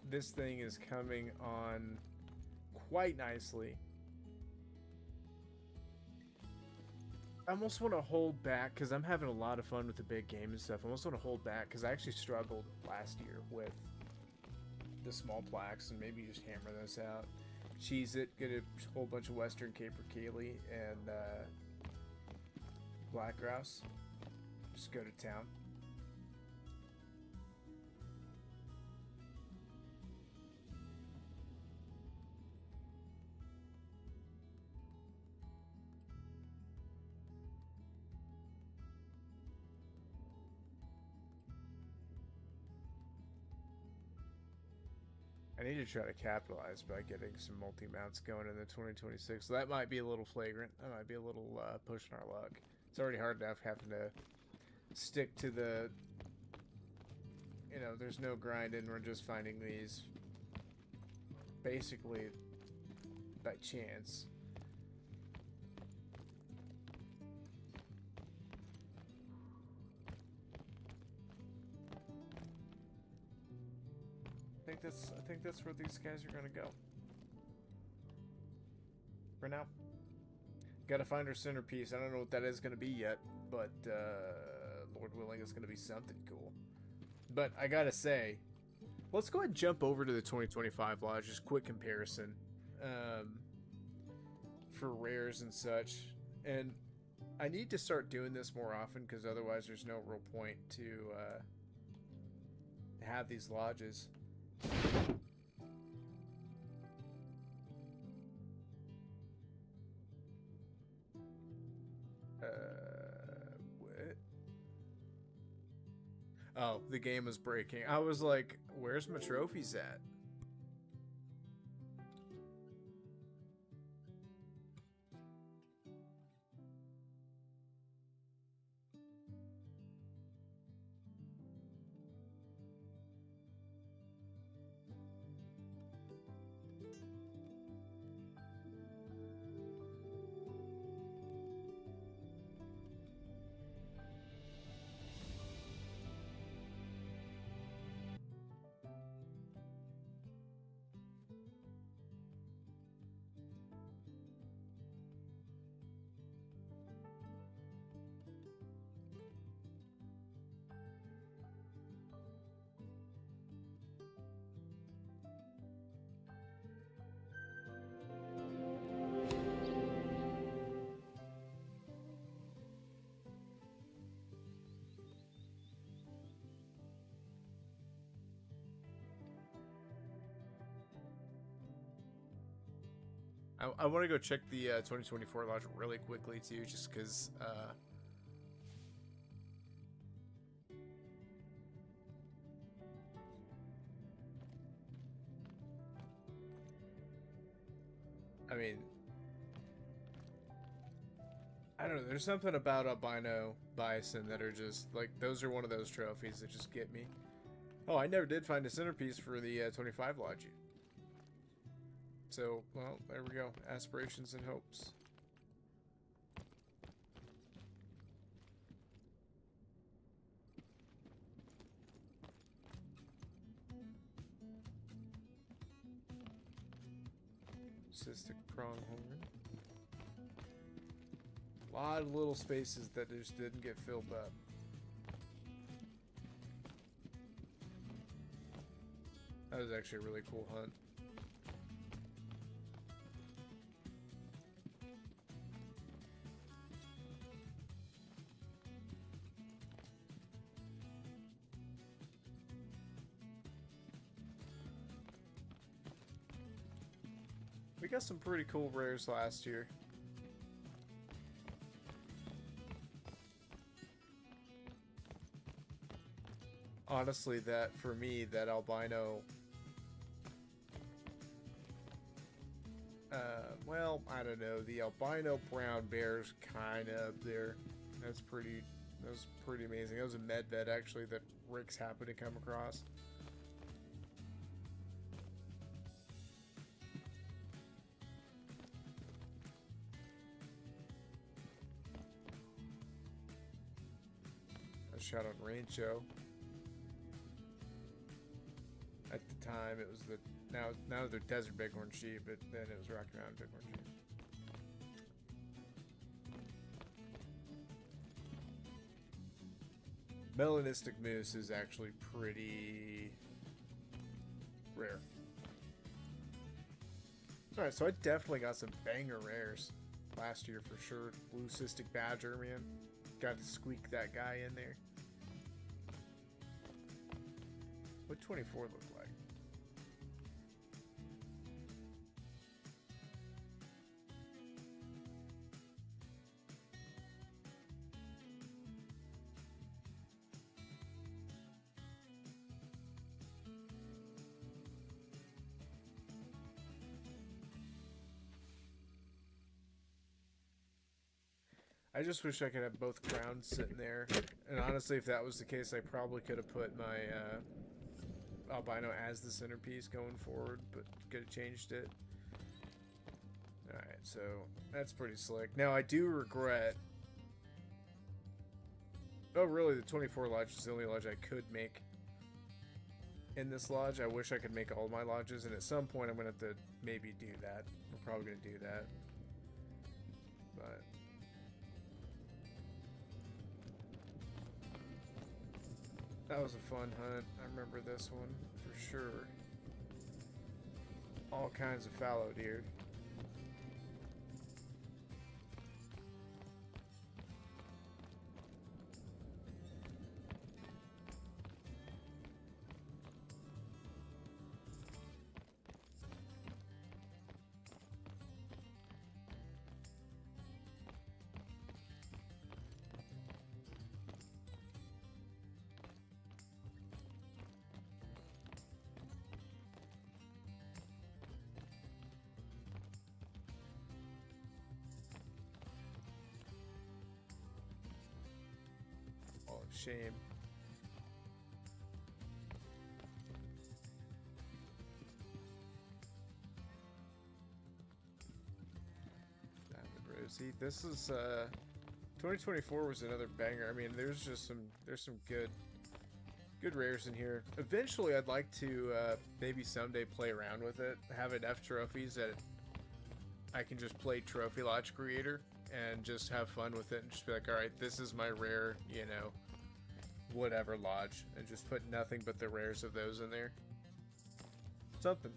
This thing is coming on quite nicely. I almost want to hold back because I'm having a lot of fun with the big game and stuff. I almost want to hold back because I actually struggled last year with the small plaques, and maybe just hammer this out. Cheese it, get a whole bunch of Western capercaillie and black grouse. Just go to town. I need to try to capitalize by getting some multi-mounts going in the 2026. So that might be a little flagrant. That might be a little pushing our luck. It's already hard enough having to stick to the... You know, there's no grinding. We're just finding these basically by chance. I think that's where these guys are gonna go. For now. Gotta find our centerpiece. I don't know what that is gonna be yet, but Lord willing, it's gonna be something cool. But I gotta say, let's go ahead and jump over to the 2025 lodge. Just quick comparison for rares and such. And I need to start doing this more often because otherwise there's no real point to have these lodges. the game was breaking. I was like, where's my trophies at? I want to go check the 2024 lodge really quickly too, just because. I mean, I don't know. There's something about albino bison that are just like, those are one of those trophies that just get me. Oh, I never did find a centerpiece for the 25 lodge. So, well, there we go. Aspirations and hopes. Cystic pronghorn. A lot of little spaces that just didn't get filled up. That was actually a really cool hunt. We got some pretty cool rares last year. Honestly, that for me, that albino, well, I don't know, the albino brown bear's kind of up there. That was pretty amazing. That was a med vet actually that Rick's happened to come across. A shot on Rancho. At the time, it was the now they're Desert Bighorn sheep, but then it was Rocky Mountain Bighorn sheep. Melanistic moose is actually pretty rare. Alright, so I definitely got some banger rares last year for sure. Blue cystic badger, man. Got to squeak that guy in there. What 24 look like? I just wish I could have both crowns sitting there. And honestly, if that was the case, I probably could have put my albino as the centerpiece going forward, but could have changed it. Alright, so that's pretty slick. Now, I do regret... Oh, really? The 24 lodge is the only lodge I could make in this lodge. I wish I could make all my lodges, and at some point I'm going to have to maybe do that. I'm probably going to do that. But... that was a fun hunt. I remember this one for sure. All kinds of fallow deer. Shame. Diamond Rosie. This is 2024 was another banger. I mean, there's some good rares in here. Eventually, I'd like to maybe someday play around with it. Have enough trophies that I can just play Trophy Lodge Creator and just have fun with it and just be like, all right, this is my rare, you know, whatever lodge, and just put nothing but the rares of those in there. Something.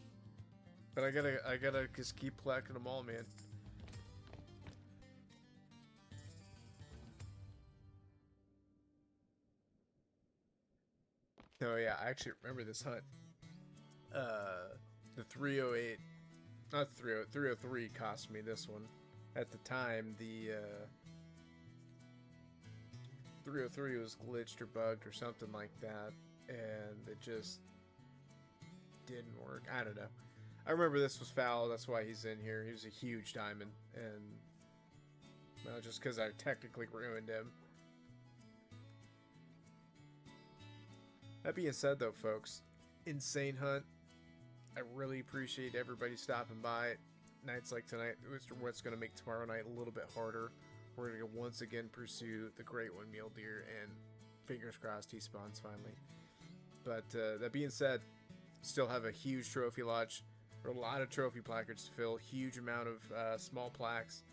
But I gotta just keep collecting them all, man. Oh yeah, I actually remember this hunt. The 308, not 308, 303 cost me this one. At the time, the 303 was glitched or bugged or something like that, and it just didn't work. I don't know. I remember this was foul, that's why he's in here. He was a huge diamond, and well, just because I technically ruined him. That being said, though, folks, insane hunt. I really appreciate everybody stopping by. Nights like tonight, what's going to make tomorrow night a little bit harder. We're going to once again pursue the Great One Mule Deer, and fingers crossed he spawns finally. But that being said, still have a huge trophy lodge, or a lot of trophy placards to fill, huge amount of small plaques.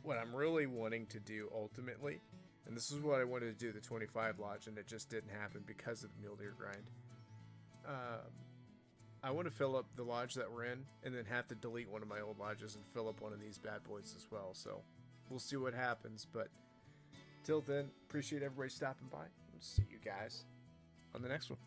What I'm really wanting to do ultimately, and this is what I wanted to do, the 25 lodge, and it just didn't happen because of the mule deer grind. I want to fill up the lodge that we're in, and then have to delete one of my old lodges and fill up one of these bad boys as well. So we'll see what happens. But till then, appreciate everybody stopping by. We'll see you guys on the next one.